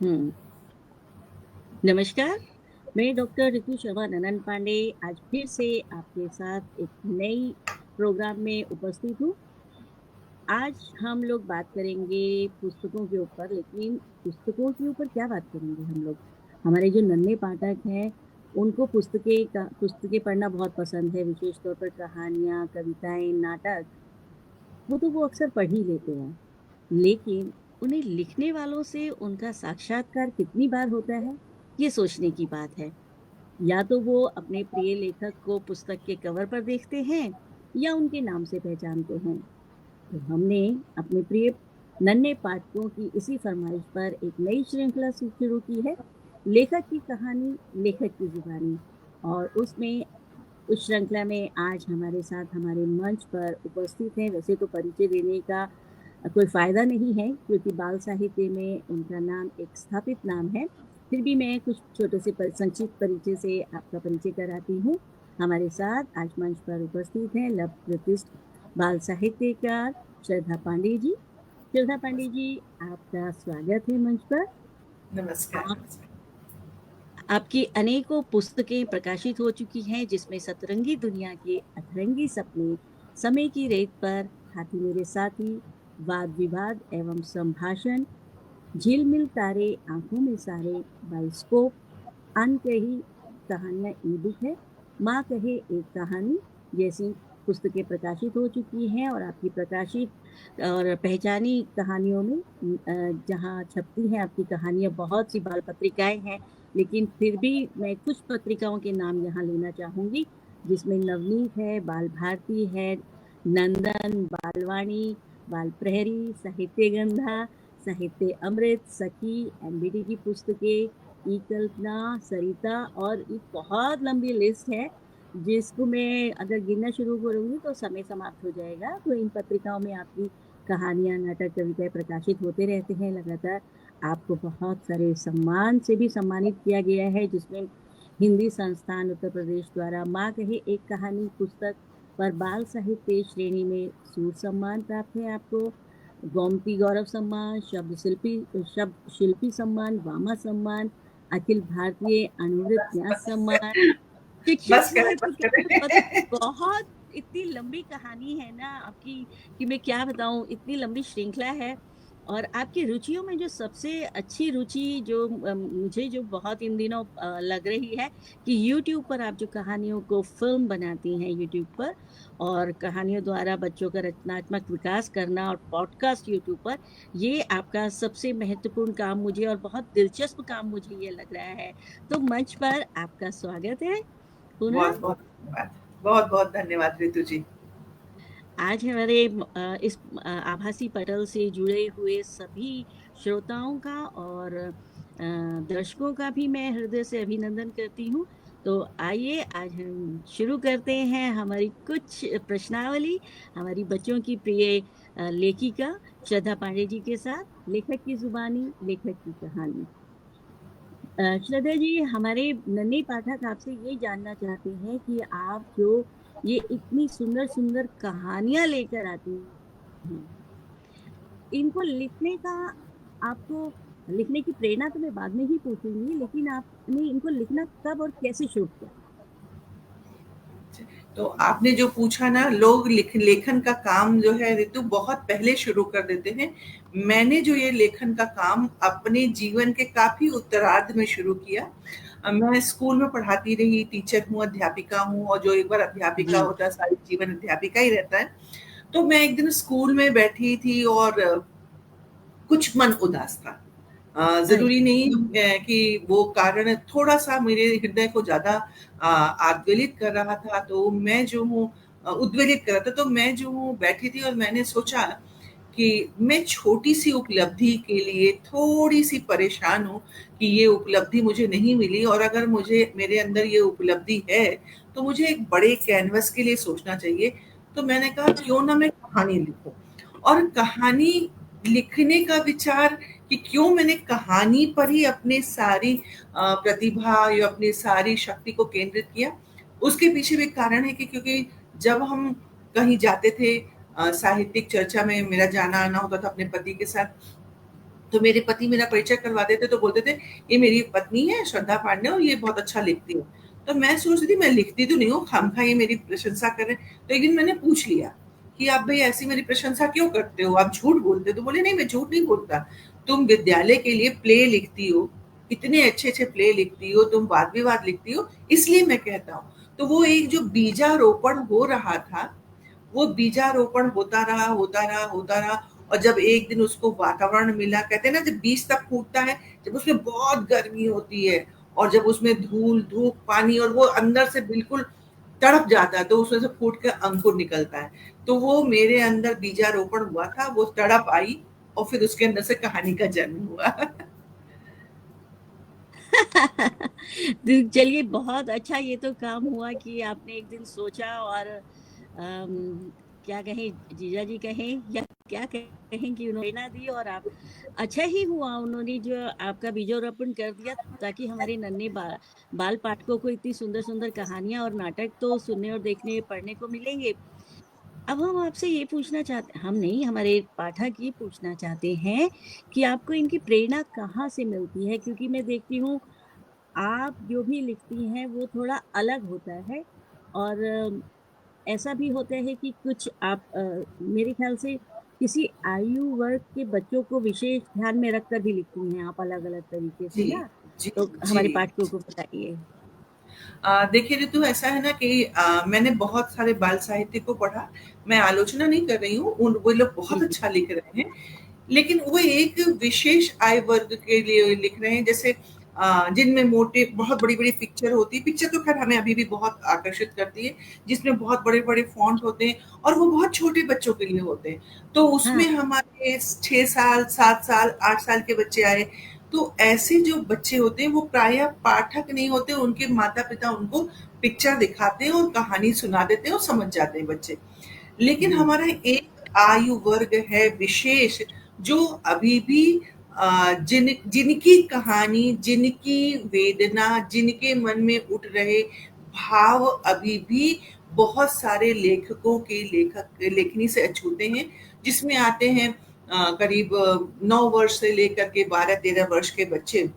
हम्म। नमस्कार। मैं डॉक्टर ऋतु शर्मा ननन पांडे आज फिर से आपके साथ एक नई प्रोग्राम में उपस्थित हूँ। आज हम लोग बात करेंगे पुस्तकों के ऊपर, लेकिन पुस्तकों के ऊपर क्या बात करेंगे हम लोग। हमारे जो नन्हे पाठक हैं उनको पुस्तकें पढ़ना बहुत पसंद है, विशेष तौर पर कहानियाँ, कविताएं, नाटक। वो अक्सर पढ़ ही लेते हैं, लेकिन उन्हें लिखने वालों से उनका साक्षात्कार कितनी बार होता है, ये सोचने की बात है। या तो वो अपने प्रिय लेखक को पुस्तक के कवर पर देखते हैं या उनके नाम से पहचानते हैं। तो हमने अपने प्रिय नन्हे पाठकों की इसी फरमाइश पर एक नई श्रृंखला शुरू की है, लेखक की कहानी, लेखक की जुबानी। और उसमें उस श्रृंखला में आज हमारे साथ हमारे मंच पर उपस्थित हैं। वैसे तो परिचय देने का कोई फायदा नहीं है, क्योंकि बाल साहित्य में उनका नाम एक स्थापित नाम है। फिर भी मैं कुछ छोटे से संक्षिप्त परिचय से आपका परिचय कराती हूँ। हमारे साथ आज मंच पर उपस्थित हैं लव प्रतिष्ठ बाल साहित्यकार श्रद्धा पांडे जी। श्रद्धा पांडे जी, आपका स्वागत है मंच पर। नमस्कार। आप आपकी अनेकों पुस्तकें प्रकाशित हो चुकी हैं, जिसमें सतरंगी दुनिया के अतरंगी सपने, समय की रेत पर, हाथी मेरे साथी, वाद विवाद एवं संभाषण, झिलमिल तारे, आंखों में सारे, बाइस्कोप, अनकही कहानियां ई बुक है, माँ कहे एक कहानी जैसी पुस्तकें प्रकाशित हो चुकी हैं। और आपकी प्रकाशित और पहचानी कहानियों में जहाँ छपती हैं आपकी कहानियां, बहुत सी बाल पत्रिकाएं हैं, लेकिन फिर भी मैं कुछ पत्रिकाओं के नाम यहाँ लेना चाहूंगी, जिसमें नवनीत है, बाल भारती है, नंदन, बालवाणी, बाल प्रहरी, साहित्य गंधा, साहित्य अमृत, सखी, एमबीडी की पुस्तकें, ई कल्पना, सरिता, और एक बहुत लंबी लिस्ट है जिसको मैं अगर गिनना शुरू करूंगी तो समय समाप्त हो जाएगा। तो इन पत्रिकाओं में आपकी कहानियां, नाटक, कविताएं प्रकाशित होते रहते हैं लगातार। आपको बहुत सारे सम्मान से भी सम्मानित किया गया है, जिसमें हिंदी संस्थान उत्तर प्रदेश द्वारा माँ कहे एक कहानी पुस्तक पर बाल साहित्य श्रेणी में सूर सम्मान प्राप्त है आपको। गोमती गौरव सम्मान, शब्द शिल्पी सम्मान, वामा सम्मान, अखिल भारतीय अनुवृत्त न्यास सम्मान, शिक्षक बस करें, साहित्य बस के करें। बहुत इतनी लंबी कहानी है ना आपकी कि मैं क्या बताऊं, इतनी लंबी श्रृंखला है। और आपकी रुचियों में जो सबसे अच्छी रुचि जो मुझे जो बहुत इन दिनों लग रही है कि YouTube पर आप जो कहानियों को फिल्म बनाती हैं YouTube पर, और कहानियों द्वारा बच्चों का रचनात्मक विकास करना, और पॉडकास्ट YouTube पर, ये आपका सबसे महत्वपूर्ण काम मुझे, और बहुत दिलचस्प काम मुझे ये लग रहा है। तो मंच पर आपका स्वागत है पुनः। बहुत बहुत धन्यवाद, बहुत बहुत धन्यवाद ऋतु जी। आज हमारे इस आभासी पटल से जुड़े हुए सभी श्रोताओं का और दर्शकों का भी मैं हृदय से अभिनंदन करती हूँ। तो आइए आज हम शुरू करते हैं हमारी कुछ प्रश्नावली, हमारी बच्चों की प्रिय लेखिका श्रद्धा पांडे जी के साथ, लेखक की जुबानी, लेखक की कहानी। श्रद्धा जी, हमारे नन्हे पाठक आपसे ये जानना चाहते हैं कि आप जो ये इतनी सुंदर सुंदर कहानियां लेकर आती हैं, इनको लिखने का, आपको लिखने की प्रेरणा तो मैं बाद में ही पूछूंगी, लेकिन आपने इनको लिखना कब और कैसे शुरू किया? तो आपने जो पूछा ना, लोग लेखन का काम जो है ऋतु बहुत पहले शुरू कर देते हैं। मैंने जो ये लेखन का काम अपने जीवन के काफी उत्तरार्ध में शुरू किया। मैं स्कूल में पढ़ाती रही, टीचर हूँ, अध्यापिका हूँ, और जो एक बार अध्यापिका जी। होता है सारी जीवन अध्यापिका ही रहता है। तो मैं एक दिन स्कूल में बैठी थी और कुछ मन उदास था। ज़रूरी नहीं कि वो कारण थोड़ा-सा मेरे हृदय को ज़्यादा आद्वेलित कर रहा था, तो मैं जो हूँ उद्वेलित कर रहा था, तो मैं जो हूँ बैठी थी और मैंने सोचा कि मैं छोटी-सी उपलब्धि के लिए थोड़ी-सी परेशान हूँ कि ये उपलब्धि मुझे नहीं मिली, और अगर मुझे मेरे अंदर ये उपलब्धि है, तो मुझे एक बड़े कैनवस के लिए सोचना चाहिए। तो मैंने कहा क्यों ना मैं कहानी लिखूँ, और कहानी लिखने का विचार कि क्यों मैंने कहानी पर ही अपनी सारी प्रतिभा या अपनी सारी शक्ति को केंद्रित किया। उसके पीछे भी एक कारण है कि क्योंकि जब हम कहीं जाते थे, साहित्यिक चर्चा में मेरा जाना-आना होता था अपने पति के साथ, तो मेरे पति मेरा परिचय करवाते थे तो बोलते थे, "ये मेरी पत्नी है श्रद्धा पांडे और ये बहुत अच्छा लिखती है।" तो मैं सोच रही थी मैं लिखती तो नहीं हूँ, खामखा ये मेरी प्रशंसा कर रहे हैं। तो एक दिन मैंने पूछ लिया कि, "आप भई ऐसी मेरी प्रशंसा क्यों करते हो? आप झूठ बोलते हो?" तो बोले, "नहीं, मैं झूठ नहीं बोलता। तुम विद्यालय के लिए प्ले लिखती हो, इतने अच्छे-अच्छे प्ले लिखती हो, तुम वाद-विवाद लिखती हो, इसलिए मैं कहता हूँ।" तो वो एक जो बीजारोपण हो रहा था, वो बीजारोपण होता रहा, होता रहा, होता रहा और जब एक दिन उसको वातावरण मिला, कहते हैं ना जब बीज तब फूटता है, जब उसमें बहुत गर्मी होती है और जब उसमें धूल, धूप, पानी और वो अंदर से बिल्कुल तड़प जाता है, तो उसमें से फूट के अंकुर निकलता है। तो वो मेरे अंदर बीजारोपण हुआ था, वो तड़प आई और फिर उसके अंदर से कहानी का जन्म हुआ। तो चलिए बहुत अच्छा ये तो काम हुआ कि आपने एक दिन सोचा और क्या कहें जीजा जी कहें या क्या कहें कि उन्होंने प्रेरणा दी और आप अच्छा ही हुआ उन्होंने जो आपका बीजारोपण कर दिया ताकि हमारे नन्हे बाल पाठकों को इतनी सुंदर-सुंदर कहानियाँ और नाटक तो सुनने और देखने पढ़ने को मिलेंगे। अब हम आपसे ये पूछना चाहते हम नहीं हमारे पाठक ये पूछना चाहते हैं कि आपको इनकी प्रेरणा कहाँ से मिलती है? क्योंकि मैं देखती हूँ आप जो भी लिखती हैं वो थोड़ा अलग होता है और ऐसा भी होता है कि कुछ आप मेरे ख़्याल से किसी आयु वर्ग के बच्चों को विशेष ध्यान में रखकर भी लिखती हैं आप अलग-अलग तरीके से जी, ना? जी, तो जी। हमारे पाठकों को बताइए। देखिए ऋतु ऐसा है ना कि मैंने बहुत सारे बाल साहित्य को पढ़ा, मैं आलोचना नहीं कर रही हूँ, उन वो लोग बहुत जी, जी। अच्छा लिख रहे हैं। लेकिन वो एक विशेष आय वर्ग के लिए लिख रहे हैं जैसे जिनमें मोटे बहुत बड़ी-बड़ी पिक्चर होती है, पिक्चर तो ख़ैर हमें अभी भी बहुत आकर्षित करती है, जिसमें बहुत बड़े-बड़े फ़ॉन्ट होते हैं और वो बहुत छोटे बच्चों के लिए होते हैं। तो हाँ, उसमें हमारे 6 साल, 7 साल, 8 साल के बच्चे आए, तो ऐसे जो बच्चे होते हैं वो प्रायः पाठक नहीं होते, उनके माता-पिता उनको पिक्चर दिखाते हैं और कहानी सुना देते हैं और समझ जाते हैं बच्चे। लेकिन जी, हमारा एक आयु वर्ग है विशेष जो अभी भी जिनकी कहानी, जिनकी वेदना, जिनके मन में उठ रहे भाव अभी भी बहुत सारे लेखकों के लेखनी से अछूते हैं, जिसमें आते हैं करीब 9 वर्ष से लेकर के 12-13 वर्ष के बच्चे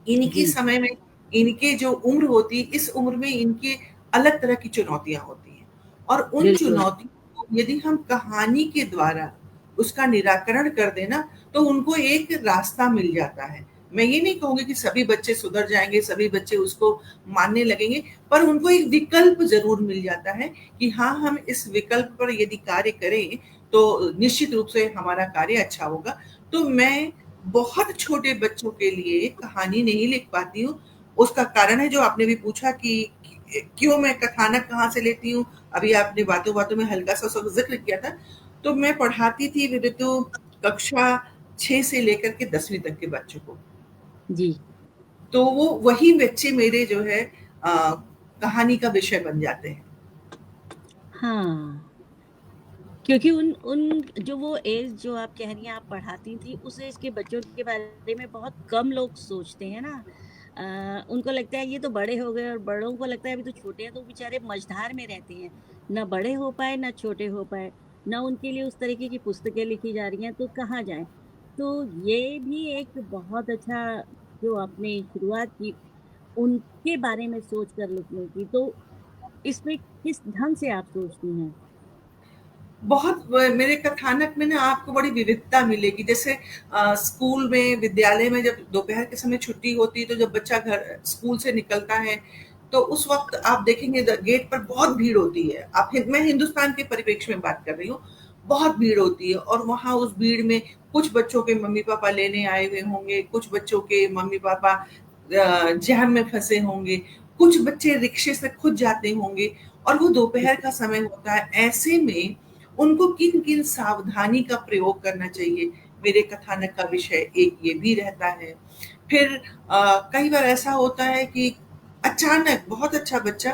इनकी जी, समय में इनके जो उम्र होती है, इस उम्र में इनकी अलग तरह की चुनौतियाँ होती हैं और उन बिल्कुल। चुनौतियों को यदि हम कहानी के द्वारा उसका निराकरण कर दें ना, तो उनको एक रास्ता मिल जाता है। मैं ये नहीं कहूँगी कि सभी बच्चे सुधर जाएँगे, सभी बच्चे उसको मानने लगेंगे, पर उनको एक विकल्प ज़रूर मिल जाता है कि हाँ, हम इस विकल्प पर यदि कार्य करें, तो निश्चित रूप से हमारा कार्य अच्छा होगा। तो मैं बहुत छोटे बच्चों के लिए कहानी नहीं लिख पाती हूँ। उसका कारण है जो आपने भी पूछा कि क्यों मैं कथानक कहाँ से लेती हूँ? अभी आपने बातों-बातों में हल्का-सा उसका ज़िक्र किया था। तो मैं पढ़ाती थी ऋतु कक्षा 6 से लेकर के 10वीं तक के बच्चों को। जी, तो वो वही बच्चे मेरे जो है कहानी का विषय बन जाते हैं। हाँ। क्योंकि उन उन जो वो एज जो आप कह रही हैं आप पढ़ाती थी, उस एज के बच्चों के बारे में बहुत कम लोग सोचते हैं ना। उनको लगता है ये तो बड़े हो गए और बड़ों को लगता है अभी तो छोटे हैं, तो बेचारे मझधार में रहते हैं। ना बड़े हो पाए, ना छोटे हो पाए, ना उनके लिए उस तरीके की पुस्तकें लिखी जा रही हैं, तो कहाँ जाएँ? तो ये भी एक बहुत अच्छा जो आपने शुरुआत की, उनके बारे में सोच कर लिखने की, तो इसमें किस ढंग से आप सोचती हैं? बहुत मेरे कथानक में ना आपको बड़ी विविधता मिलेगी जैसे स्कूल में विद्यालय में जब दोपहर के समय छुट्टी होती है तो जब बच्चा घर स्कूल से निकलता है तो उस वक्त आप देखेंगे गेट पर बहुत भीड़ होती है मैं हिंदुस्तान के परिप्रेक्ष्य में बात कर रही हूँ बहुत भीड़ होती है और वहां उस भीड़ में कुछ बच्चों के मम्मी पापा लेने आए हुए होंगे कुछ बच्चों के मम्मी पापा जैम में फंसे होंगे कुछ बच्चे रिक्शे से खुद जाते होंगे और वो दोपहर का समय होता है ऐसे में उनको किन-किन सावधानी का प्रयोग करना चाहिए, मेरे कथानक का विषय एक ये भी रहता है। फिर कई बार ऐसा होता है कि अचानक बहुत अच्छा बच्चा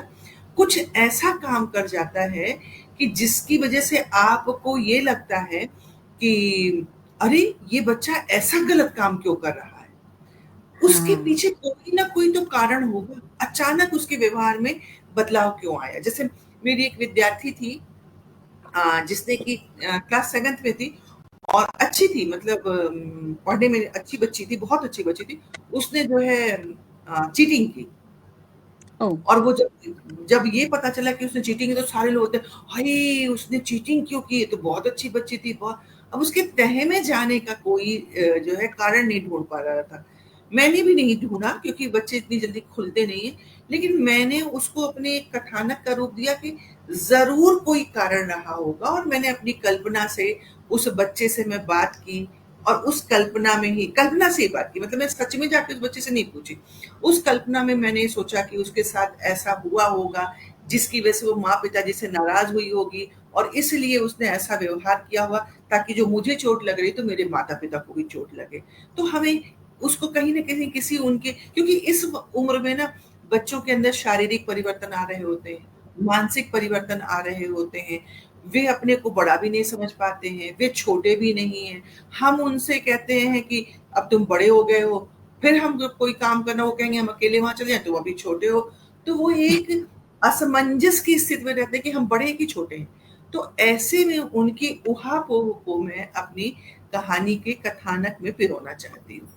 कुछ ऐसा काम कर जाता है कि जिसकी वजह से आपको ये लगता है कि अरे! ये बच्चा ऐसा गलत काम क्यों कर रहा है? उसके हाँ। पीछे कोई ना कोई तो कारण होगा। अचानक उसके व्यवहार में बदलाव क्यों आया? जैसे मेरी एक विद्यार्थी थी जिसने कि क्लास 7th में थी और अच्छी थी, मतलब पढ़ने में अच्छी बच्ची थी, बहुत अच्छी बच्ची थी। उसने जो है चीटिंग की। ओह! और वो जब जब ये पता चला कि उसने चीटिंग की, तो सारे लोग बोलते हैं, "हाय! उसने चीटिंग क्यों की? ये तो बहुत अच्छी बच्ची थी, बहुत।" अब उसके तह में जाने का कोई जो है कारण नहीं ढूँढ पा रहा था। मैंने भी नहीं ढूँढा, क्योंकि बच्चे इतनी जल्दी खुलते नहीं हैं, लेकिन मैंने उसको अपने एक कथानक का रूप दिया कि ज़रूर कोई कारण रहा होगा, और मैंने अपनी कल्पना से उस बच्चे से मैं बात की, और उस कल्पना से ही बात की, मतलब मैं सच में जाके उस बच्चे से नहीं पूछी। उस कल्पना में मैंने सोचा कि उसके साथ ऐसा हुआ होगा, जिसकी वजह से वो माँ-पिताजी से नाराज़ हुई होगी, और इसलिए उसने ऐसा व्यवहार किया होगा, ताकि जो मुझे चोट लग रही, तो मेरे माता-पिता को भी चोट लगे। तो हमें उसको कहीं न कहीं किसी उनके, क्योंकि इस उम्र में ना बच्चों के अंदर शारीरिक परिवर्तन आ रहे होते हैं, मानसिक परिवर्तन आ रहे होते हैं। वे अपने को बड़ा भी नहीं समझ पाते हैं, वे छोटे भी नहीं हैं। हम उनसे कहते हैं कि अब तुम बड़े हो गए हो, फिर हम जब कोई काम करना, वो कहेंगे हम अकेले वहाँ चले जाएँ, तुम अभी छोटे हो। तो वो एक असमंजस की स्थिति में रहते हैं कि हम बड़े हैं कि छोटे हैं। तो ऐसे में उनकी ऊहा-पोह को मैं अपनी कहानी के कथानक में पिरोना चाहती हूँ।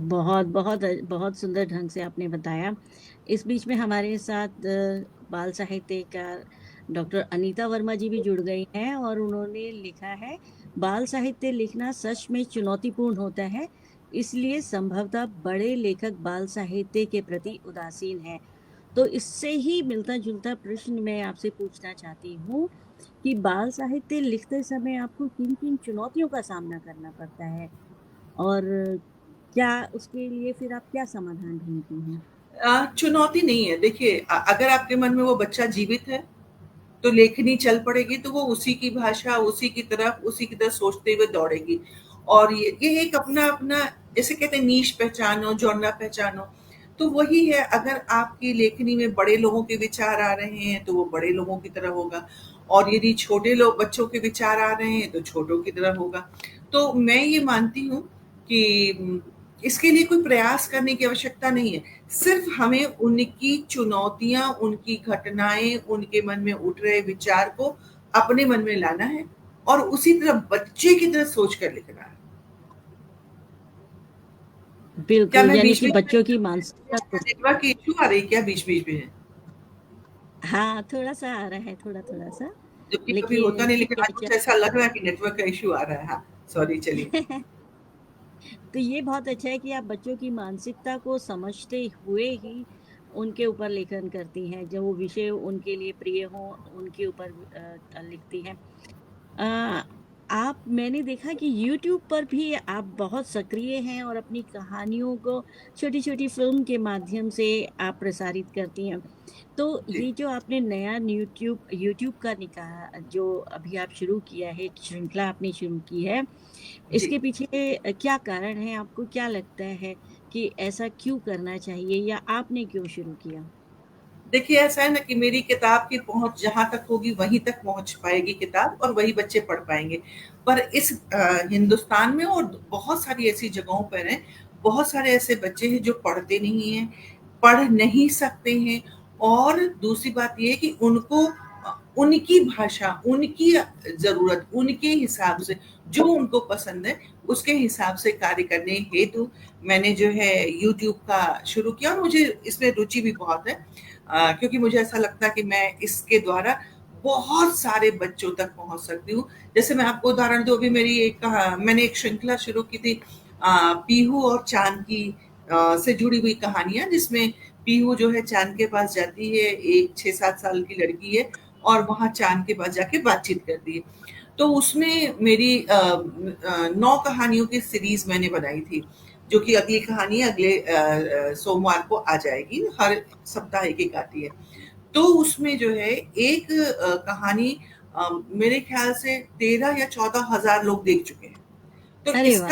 बहुत सुंदर ढंग से आपने बताया। इस बीच में हमारे साथ बाल साहित्यकार डॉक्टर अनीता वर्मा जी भी जुड़ गई हैं और उन्होंने लिखा है, बाल साहित्य लिखना सच में चुनौतीपूर्ण होता है, इसलिए संभवतः बड़े लेखक बाल साहित्य के प्रति उदासीन हैं। तो इससे ही मिलता-जुलता प्रश्न मैं आपसे पूछना चाहती हूँ कि बाल साहित्य लिखते समय आपको किन-किन चुनौतियों का सामना करना पड़ता है? और क्या उसके लिए फिर आप क्या समाधान ढूँढती हैं? चुनौती नहीं है। देखिए, अगर आपके मन में वो बच्चा जीवित है, तो लेखनी चल पड़ेगी, तो वो उसी की भाषा, उसी की तरफ सोचते हुए दौड़ेगी। और ये एक अपना-अपना, जैसे कहते हैं, नीश पहचानो, जॉनरा पहचानो, तो वही है। अगर आपकी लेखनी में बड़े लोगों के विचार आ रहे हैं, तो वो बड़े लोगों की तरह होगा, और यदि छोटे लोग बच्चों के विचार आ रहे हैं, तो छोटों की तरह होगा। तो मैं ये मानती हूँ कि इसके लिए कोई प्रयास करने की आवश्यकता नहीं है। सिर्फ हमें उनकी चुनौतियाँ, उनकी घटनाएँ, उनके मन में उठ रहे विचार को अपने मन में लाना है, और उसी तरह बच्चे की तरह सोच कर लिखना है। क्या बिल्कुल, मैं यानी कि बीच-बीच में बच्चों की मानसिकता को नेटवर्क की इश्यू आ रही है क्या बीच-बीच में? हाँ, थोड़ा-सा आ रहा है, थोड़ा-थोड़ा-सा, जबकि कभी होता लेकिन नहीं, ठीक लेकिन है आज मुझे ऐसा लग रहा है कि नेटवर्क का इश्यू आ रहा है। हाँ, सॉरी, चलिए। तो ये बहुत अच्छा है कि आप बच्चों की मानसिकता को समझते हुए ही उनके ऊपर लेखन करती हैं, जो वो विषय उनके लिए प्रिय हों, उनके ऊपर लिखती हैं। अ, आप मैंने देखा कि यूट्यूब पर भी आप बहुत सक्रिय हैं और अपनी कहानियों को छोटी-छोटी फ़िल्म के माध्यम से आप प्रसारित करती हैं। तो जी, ये जो आपने नया यूट्यूब यूट्यूब का जो अभी आप शुरू किया है, एक श्रृंखला आपने शुरू की है, जी। इसके पीछे क्या कारण है? आपको क्या लगता है कि ऐसा क्यों करना चाहिए या आपने क्यों शुरू किया? देखिए, ऐसा है ना कि मेरी किताब की पहुँच जहाँ तक होगी, वहीं तक पहुँच पाएगी किताब, और वही बच्चे पढ़ पाएँगे। पर इस हिंदुस्तान में और बहुत सारी ऐसी जगहों पर हैं, बहुत सारे ऐसे बच्चे हैं जो पढ़ते नहीं हैं, पढ़ नहीं सकते हैं, और दूसरी बात ये है कि उनको उनकी भाषा, उनकी ज़रूरत, उनके हिसाब से, जो उनको पसंद है, उसके हिसाब से कार्य करने हेतु मैंने जो है यूट्यूब का शुरू किया, और मुझे इसमें रुचि भी बहुत है। क्योंकि मुझे ऐसा लगता है कि मैं इसके द्वारा बहुत सारे बच्चों तक पहुँच सकती हूँ। जैसे मैं आपको उदाहरण दूँ, अभी मैंने एक श्रृंखला शुरू की थी, पीहू और चाँद की से जुड़ी हुई कहानियाँ, जिसमें पीहू जो है चाँद के पास जाती है, एक 6-7 साल की लड़की है, और वहाँ चाँद के पास जाके बातचीत करती है। तो उसमें मेरी 9 कहानियों की सीरीज़ मैंने बनाई थी, जो कि अगली कहानी अगले सोमवार को आ जाएगी, हर सप्ताह एक-एक आती है। तो उसमें जो है एक कहानी मेरे ख़्याल से 13 या 14 हज़ार लोग देख चुके हैं। तो अरे वाह!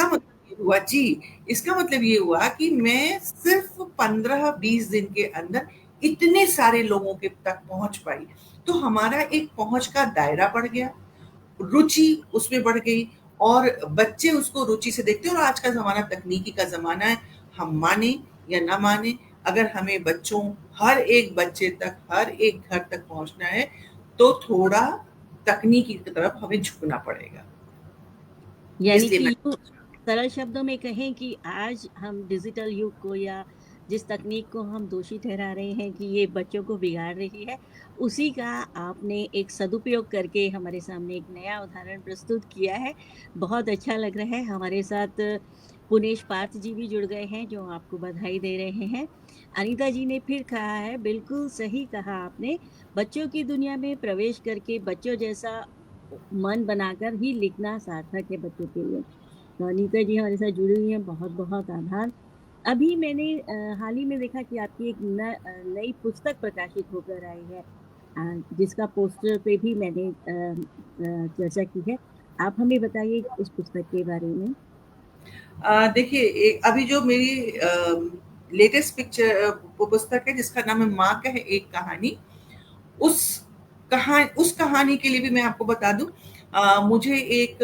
इसका मतलब ये हुआ कि मैं सिर्फ़ 15-20 दिन के अंदर इतने सारे लोगों के तक पहुँच पाई। तो हमारा एक पहुँच का दायरा बढ़ गया, रुचि उसमें बढ़ गई, और बच्चे उसको रुचि से देखते हैं, और आज का ज़माना तकनीकी का ज़माना है, हम माने या ना माने, अगर हमें बच्चों हर एक बच्चे तक, हर एक घर तक पहुँचना है, तो थोड़ा तकनीकी की तरफ हमें झुकना पड़ेगा। यानी इसलिए कि मैं यूँ सरल शब्दों में कहें कि आज हम डिजिटल युग को या जिस तकनीक को हम दोषी ठहरा रहे हैं कि ये बच्चों को बिगाड़ रही है, उसी का आपने एक सदुपयोग करके हमारे सामने एक नया उदाहरण प्रस्तुत किया है। बहुत अच्छा लग रहा है। हमारे साथ पुनेश पार्थ जी भी जुड़ गए हैं, जो आपको बधाई दे रहे हैं। अनीता जी ने फिर कहा है, बिल्कुल सही कहा आपने, बच्चों की दुनिया में प्रवेश करके बच्चों जैसा मन बनाकर ही लिखना सार्थक है बच्चों के लिए। तो अनीता जी हमारे साथ जुड़ी हुई हैं, बहुत-बहुत आभार। अभी मैंने हाल ही में देखा कि आपकी एक नई पुस्तक प्रकाशित होकर आई है, जिसका पोस्टर पे भी मैंने चर्चा की है। आप हमें बताइए उस पुस्तक के बारे में? देखिए अभी जो मेरी लेटेस्ट पिक्चर पुस्तक है जिसका नाम है माँ का है एक कहानी। उस उस कहानी के लिए भी मैं आपको बता दूं, मुझे एक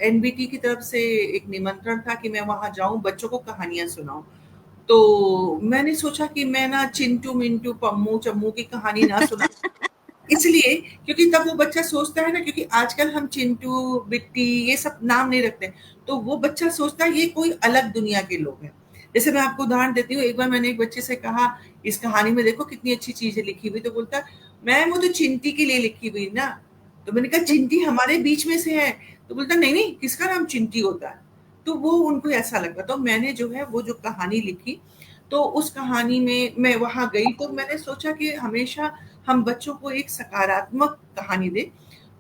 एनबीटी की तरफ से एक निमंत्रण था कि मैं वहां जाऊं, बच्चों को कहानियां सुनाऊं। तो मैंने सोचा कि मैं ना चिंटू मिंटू पम्मू चम्मू की कहानी ना सुना, इसलिए क्योंकि तब वो बच्चा सोचता है ना, क्योंकि आजकल हम चिंटू, बिट्टी ये सब नाम नहीं रखते, तो वो बच्चा सोचता है ये कोई अलग दुनिया के लोग हैं। जैसे मैं आपको उदाहरण देती हूँ, एक बार मैंने एक बच्चे से कहा, इस कहानी में देखो कितनी अच्छी चीजें लिखी हुई, तो बोलता है, मैम वो तो चिंटी के लिए लिखी हुई ना। तो मैंने कहा चिंटी हमारे बीच में से है। तो बोलता नहीं नहीं, किसका नाम चिंटी होता है। तो वो उनको ऐसा लगा, तो मैंने जो है वो जो कहानी लिखी, तो उस कहानी में मैं वहां गई, तो मैंने सोचा कि हमेशा हम बच्चों को एक सकारात्मक कहानी दें।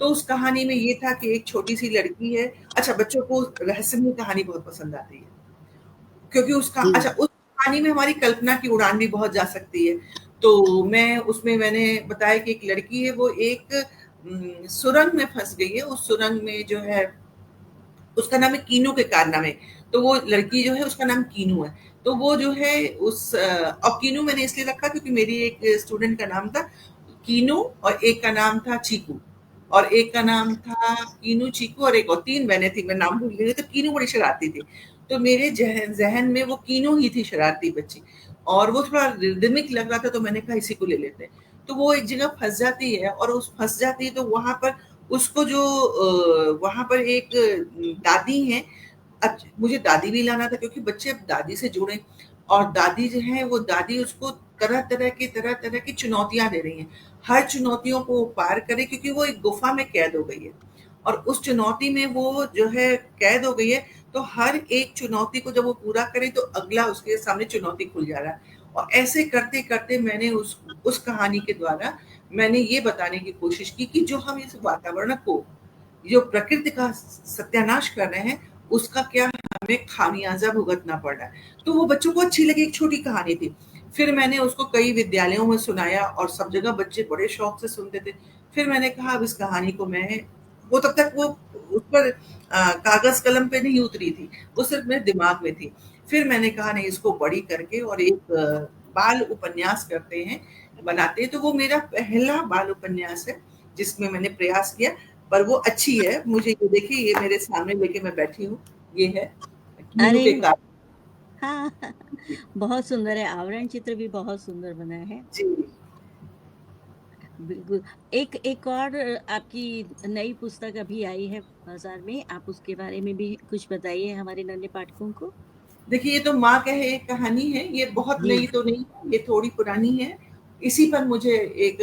तो उस कहानी में ये था कि एक छोटी सी लड़की है। अच्छा, बच्चों को रहस्यमय कहानी बहुत पसंद आती है, क्योंकि उसका जी। अच्छा उस कहानी में हमारी कल्पना की उड़ान भी बहुत जा सकती है। तो मैं उसमें मैंने बताया कि एक लड़की है, वो एक सुरंग में फंस गई है। उस सुरंग में जो है उसका नाम है कीनू के कारनामे। तो वो लड़की जो है उसका नाम कीनू है। तो वो जो है और कीनू मैंने इसलिए रखा क्योंकि मेरी एक स्टूडेंट का नाम था कीनू, और एक का नाम था चीकू, और एक का नाम था कीनू, चीकू, और एक और 3 बहनें थी, मैं नाम भूल गई। तो कीनू बड़ी शरारती थी। तो मेरे ज़हन में वो कीनू ही थी शरारती बच्ची, और वो थोड़ा रिदमिक लग रहा था, तो मैंने कहा इसी को ले लेते हैं। तो वो एक जगह फँस जाती है, और उस फँस जाती है तो वहाँ पर उसको जो वहाँ पर एक दादी हैं। मुझे दादी भी लाना था क्योंकि बच्चे अब दादी से जुड़े, और दादी जो है वो दादी उसको तरह-तरह की चुनौतियाँ दे रही हैं। हर चुनौतियों को वो पार करे, क्योंकि वो एक गुफ़ा में कैद हो गई है, और उस चुनौती में वो जो है कैद हो गई है, तो हर एक चुनौती को जब वो पूरा करे तो अगला उसके सामने चुनौती खुल जा रहा है। और ऐसे करते-करते मैंने उस कहानी के द्वारा मैंने ये बताने की कोशिश की कि जो हम इस वातावरण को, जो प्रकृति का सत्यानाश कर रहे हैं, उसका क्या हमें खामियाजा भुगतना पड़ रहा है। तो वो बच्चों को अच्छी लगी, एक छोटी कहानी थी। फिर मैंने उसको कई विद्यालयों में सुनाया, और सब जगह बच्चे बड़े शौक से सुनते थे। फिर मैंने कहा अब इस कहानी को मैं, वो तब तक वो उस पर कागज कलम पे नहीं उतरी थी, वो सिर्फ मेरे दिमाग में थी। फिर मैंने कहा नहीं, इसको बड़ी करके और एक बाल उपन्यास करते हैं, बनाते हैं। तो वो मेरा पहला बाल उपन्यास है जिसमें मैंने प्रयास किया, पर वो अच्छी है। मुझे ये देखिए, ये मेरे सामने लेके मैं बैठी हूँ, ये है कीनू अरे! के कार। हाँ, बहुत सुंदर है, आवरण चित्र भी बहुत सुंदर बना है। जी। बिल्कुल। एक एक और आपकी नई पुस्तक अभी आई है बाज़ार में, आप उसके बारे में भी कुछ बताइए हमारे नन्हे पाठकों को? देखिए, ये तो माँ कहे एक कहानी है, ये बहुत जी। नई तो नहीं है, ये थोड़ी पुरानी है। इसी पर मुझे एक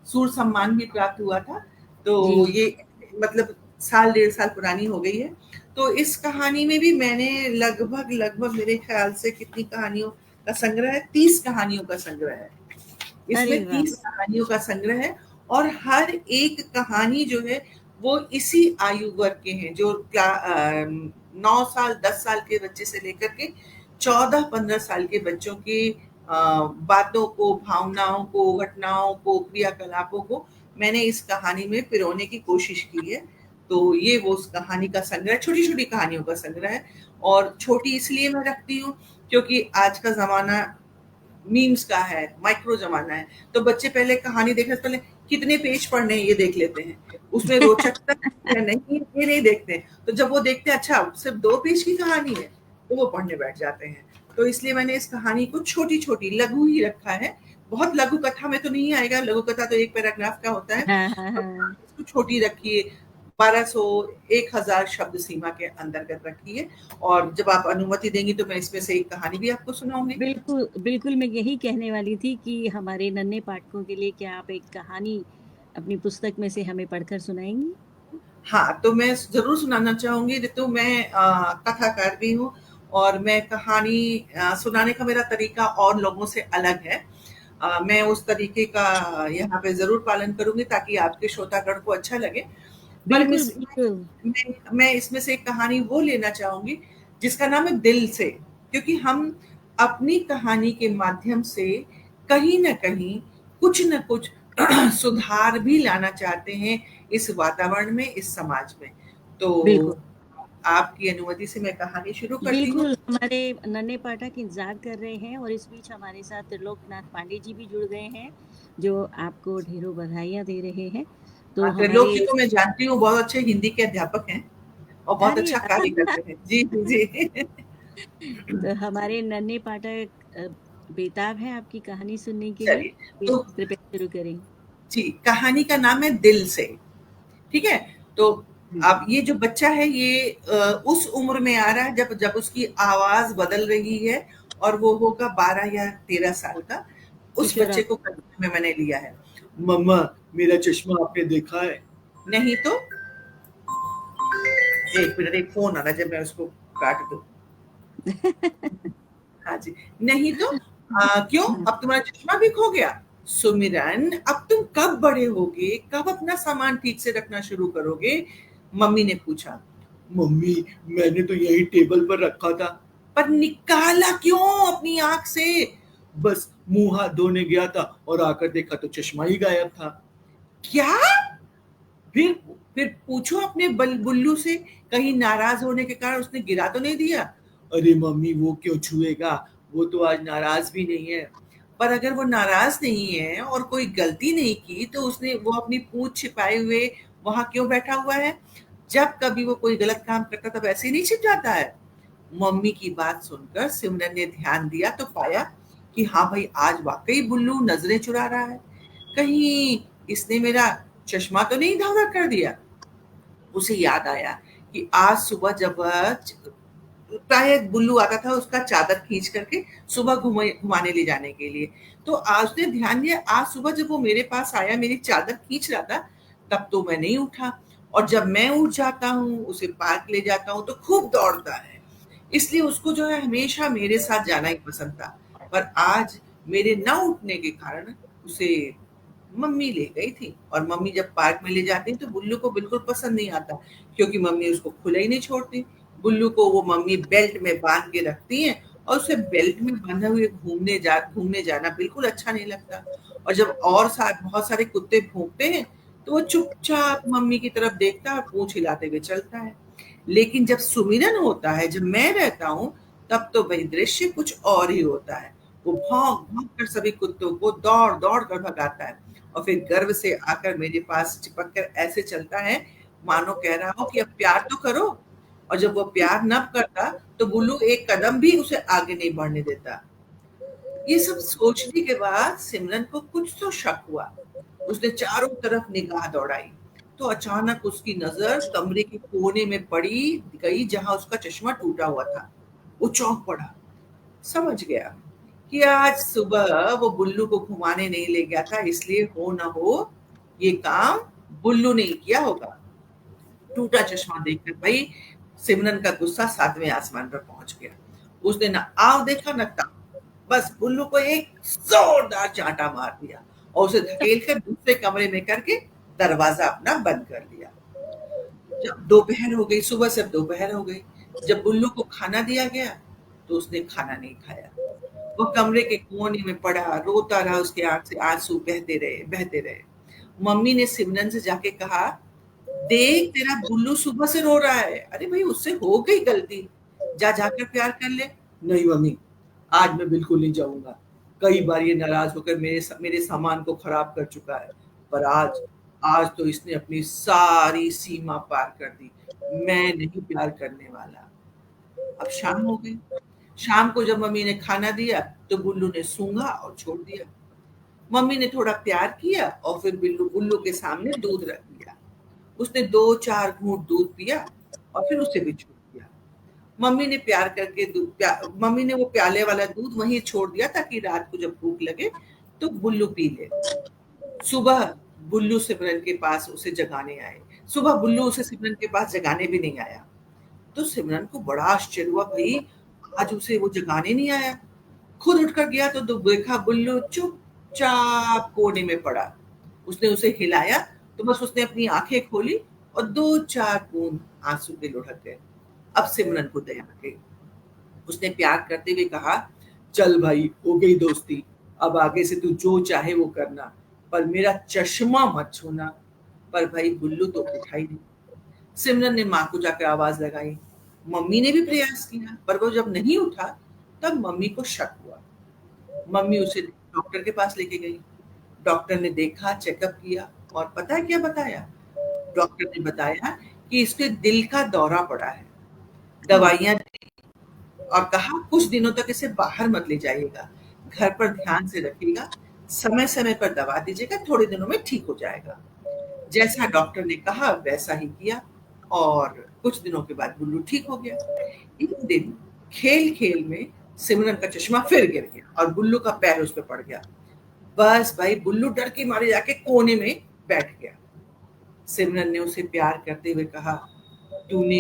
सूर सम्मान भी प्राप्त हुआ था। तो जी। ये मतलब साल डेढ़ साल पुरानी हो गई है। तो इस कहानी में भी मैंने लगभग मेरे ख्याल से कितनी कहानियों का संग्रह है, 30 कहानियों का संग्रह है। अरे इसमें वाह! 30 कहानियों का संग्रह है, और हर एक कहानी जो है वो इसी आयु वर्ग के हैं, जो 9 साल 10 साल के बच्चे से लेकर के 14-15 साल के बच्चों की बातों को, भावनाओं को, घटनाओं को, क्रियाकलापों को मैंने इस कहानी में पिरोने की कोशिश की है। तो ये वो उस कहानी का संग्रह, छोटी-छोटी कहानियों का संग्रह है। और छोटी इसलिए मैं रखती हूँ क्योंकि आज का ज़माना मीम्स का है, माइक्रो ज़माना है। तो बच्चे पहले कहानी देखने से पहले कितने पेज पढ़ने हैं ये देख लेते हैं। उसमें रोचकता है या नहीं ये नहीं देखते हैं। तो जब वो देखते हैं अच्छा सिर्फ़ 2 पेज की कहानी है, तो वो पढ़ने बैठ जाते हैं। तो इसलिए मैंने इस कहानी को छोटी-छोटी लघु ही रखा है। बहुत लघु कथा में तो नहीं आएगा, लघु कथा तो 1 पैराग्राफ का होता है। हाँ, हाँ, तो हाँ। इसको छोटी रखिए, 1200 1000 शब्द सीमा के अंतर्गत रखी है। और जब आप अनुमति देंगी तो मैं इसमें से एक कहानी भी आपको सुनाऊँगी। बिल्कुल, बिल्कुल मैं यही कहने वाली थी कि हमारे नन्हे पाठकों के लिए क्या आप एक कहानी अपनी पुस्तक में से हमें पढ़कर सुनाएँगी? हाँ, तो मैं ज़रूर सुनाना चाहूँगी। तो मैं कथाकार भी हूँ और मैं कहानी सुनाने का मेरा तरीका और लोगों से अलग है। मैं उस तरीके का यहाँ पे ज़रूर पालन करूँगी ताकि आपके श्रोतागण को अच्छा लगे। पर बिल्कुल, मिस बिल्कुल। मैं इसमें से एक कहानी वो लेना चाहूँगी जिसका नाम है दिल से। क्योंकि हम अपनी कहानी के माध्यम से कहीं न कहीं कुछ न कुछ सुधार भी लाना चाहते हैं इस वातावरण में, इस समाज में। बिल्कुल। तो आपकी अनुमति से मैं कहानी शुरू करती हूँ। बिल्कुल, हमारे नन्हे पाठक इंतज़ार कर रहे हैं और इस बीच हमारे साथ त्रिलोकनाथ पांडे जी भी जुड़ गए हैं, जो आपको ढेरों बधाइयाँ दे रहे हैं। तो त्रिलोक हमारे जी को मैं जानती हूँ, बहुत अच्छे हिंदी के अध्यापक हैं और बहुत अरे अच्छा कार्य वाह! करते हैं। जी, जी, जी। तो हमारे नन्हे पाठक बेताब हैं आपकी कहानी सुनने के लिए। चलिए, तो कृपया शुरू करें। जी, कहानी का नाम है दिल से। ठीक है? तो बिल्कुल, अब ये जो बच्चा है ये उस उम्र में आ रहा है जब जब उसकी आवाज़ बदल रही है और वो होगा 12 या 13 साल का। उस किशोरा बच्चे को कल्पना में मैंने लिया है। मम्मा, मेरा चश्मा आपने देखा है? नहीं तो? 1 मिनट, एक फ़ोन आ रहा है, जब मैं उसको काट दूँ। हाँ जी। नहीं तो? क्यों? अब तुम्हारा चश्मा भी खो गया? सुमिरन, अब तुम कब बड़े होगे? कब अपना सामान ठीक से रखना शुरू करोगे? मम्मी ने पूछा। मम्मी, मैंने तो यही टेबल पर रखा था। पर निकाला क्यों अपनी आँख से? बस मुँह हाथ धोने गया था और आकर देखा तो चश्मा ही गायब था। क्या? फिर फिर पूछो अपने बुल्लू से, कहीं नाराज होने के कारण उसने गिरा तो नहीं दिया? अरे मम्मी, वो क्यों छुएगा? वो तो आज नाराज भी नहीं है। पर अगर वो नाराज नहीं है और कोई गलती नहीं की तो उसने वो अपनी पूंछ छिपाए हुए वहां क्यों बैठा हुआ है? जब कभी वो कोई गलत काम करता तब ऐसे ही नहीं छिप जाता है। मम्मी की बात सुनकर सिमरन ने ध्यान दिया तो पाया कि हाँ भाई, आज वाकई बुल्लू नजरें चुरा रहा है। कहीं इसने मेरा चश्मा तो नहीं धोखा कर दिया? उसे याद आया कि आज सुबह जब प्राय बुल्लू आता था उसका चादर खींच करके सुबह घुमाने ले जाने के लिए। तो आज उसने ध्यान दिया, आज सुबह जब वो मेरे पास आया मेरी चादर खींच रहा था तब तो मैं नहीं उठा। और जब मैं उठ जाता हूँ उसे पार्क ले जाता हूँ तो खूब दौड़ता है। इसलिए उसको जो है हमेशा मेरे साथ जाना ही पसंद था। पर आज मेरे न उठने के कारण उसे मम्मी ले गई थी। और मम्मी जब पार्क में ले जाती हैं तो बुल्लू को बिल्कुल पसंद नहीं आता, क्योंकि मम्मी उसको खुला ही नहीं छोड़ती। बुल्लू को वो मम्मी बेल्ट में बांध के रखती हैं और उसे बेल्ट में बंधे हुए घूमने जाना बिल्कुल अच्छा नहीं लगता। और जब और बहुत सारे कुत्ते भौंकते हैं तो वो चुपचाप मम्मी की तरफ देखता है और पूंछ हिलाते हुए चलता है। लेकिन जब सुमिरन होता है, जब मैं रहता हूँ, तब तो वही दृश्य कुछ और ही होता है। वो भौंक-भौंक कर सभी कुत्तों को दौड़-दौड़ कर भगाता है और फिर गर्व से आकर मेरे पास चिपक कर ऐसे चलता है, मानो कह रहा हो कि अब प्यार तो करो। और जब वो प्यार न करता, तो बुल्लू एक कदम भी उसे आगे नहीं बढ़ने देता। ये सब सोचने के बाद सिमरन को कुछ तो शक हुआ। उसने चारों तरफ निगाह दौड़ाई, तो अचानक उसकी नजर कमरे के कोने में पड़ी गई जहां उसका चश्मा टूटा हुआ था। वो चौंक पड़ा, समझ गया कि आज सुबह वो बुल्लू को घुमाने नहीं ले गया था, इसलिए हो ना हो ये काम बुल्लू ने ही किया होगा। टूटा चश्मा देखकर भाई सिमरन का गुस्सा 7वें आसमान पर पहुंच गया। उसने ना आव देखा न ताव, बस बुल्लू को एक जोरदार चांटा मार दिया और उसे धकेल कर दूसरे कमरे में करके दरवाजा अपना बंद कर दिया। जब दोपहर हो गई, सुबह से अब दोपहर हो गई। जब बुल्लू को खाना दिया गया तो उसने खाना नहीं खाया। वो कमरे के कोने में पड़ा रोता रहा, उसके आंख से आंसू बहते रहे। मम्मी ने सिमरन से जाके कहा, देख तेरा बुल्लू सुबह से रो रहा है। अरे भाई, उससे हो गई गलती, जा जाकर प्यार कर ले। नहीं मम्मी, आज मैं बिल्कुल नहीं जाऊंगा। कई बार ये नाराज होकर मेरे सामान को खराब कर चुका है, पर आज आज तो इसने अपनी सारी सीमा पार कर दी। मैं नहीं प्यार करने वाला। अब शाम हो गई। शाम को जब मम्मी ने खाना दिया तो बुल्लू ने सूंघा और छोड़ दिया। मम्मी ने थोड़ा प्यार किया और फिर बिल्लू बुल्लू के सामने दूध रख दिया। उसने 2-4 घूँट दूध पिया और फिर उसे भी छोड़ दिया। मम्मी ने प्यार करके मम्मी ने वो प्याले वाला दूध वहीं छोड़ दिया ताकि रात को जब भूख लगे तो बुल्लू पी ले। सुबह बुल्लू सिमरन के पास उसे जगाने आए। सुबह बुल्लू उसे सिमरन के पास जगाने भी नहीं आया। तो सिमरन को बड़ा आश्चर्य हुआ, भई आज उसे वो जगाने नहीं आया। खुद उठकर गया तो देखा बुल्लू चुपचाप कोने में पड़ा। उसने उसे हिलाया तो बस उसने अपनी आंखें खोली और 2-4 बूंद आंसू के लुढ़क गए। अब सिमरन को दया आ गई। उसने प्यार करते हुए कहा, चल भाई हो गई दोस्ती, अब आगे से तू जो चाहे वो करना, पर मेरा चश्मा मत छूना। पर भाई बुल्लू तो उठा ही नहीं। सिमरन ने माँ को जाकर आवाज लगाई। मम्मी ने भी प्रयास किया, पर वो जब नहीं उठा तब मम्मी को शक हुआ। मम्मी उसे डॉक्टर के पास लेके गई। डॉक्टर ने देखा, चेकअप किया और पता है क्या बताया? डॉक्टर ने बताया कि इसके दिल का दौरा पड़ा है। ओह! दवाइयाँ और कहा कुछ दिनों तक इसे बाहर मत ले जाइएगा, घर पर ध्यान से रखिएगा, समय-समय पर दवा दीजिएगा, थोड़े दिनों में ठीक हो जाएगा। जैसा डॉक्टर ने कहा वैसा ही किया और कुछ दिनों के बाद बुल्लू ठीक हो गया। एक दिन खेल-खेल में सिमरन का चश्मा फिर गिर गया और बुल्लू का पैर उस पे पड़ गया। बस भाई बुल्लू डर के मारे जाके कोने में बैठ गया। सिमरन ने उसे प्यार करते हुए कहा, तूने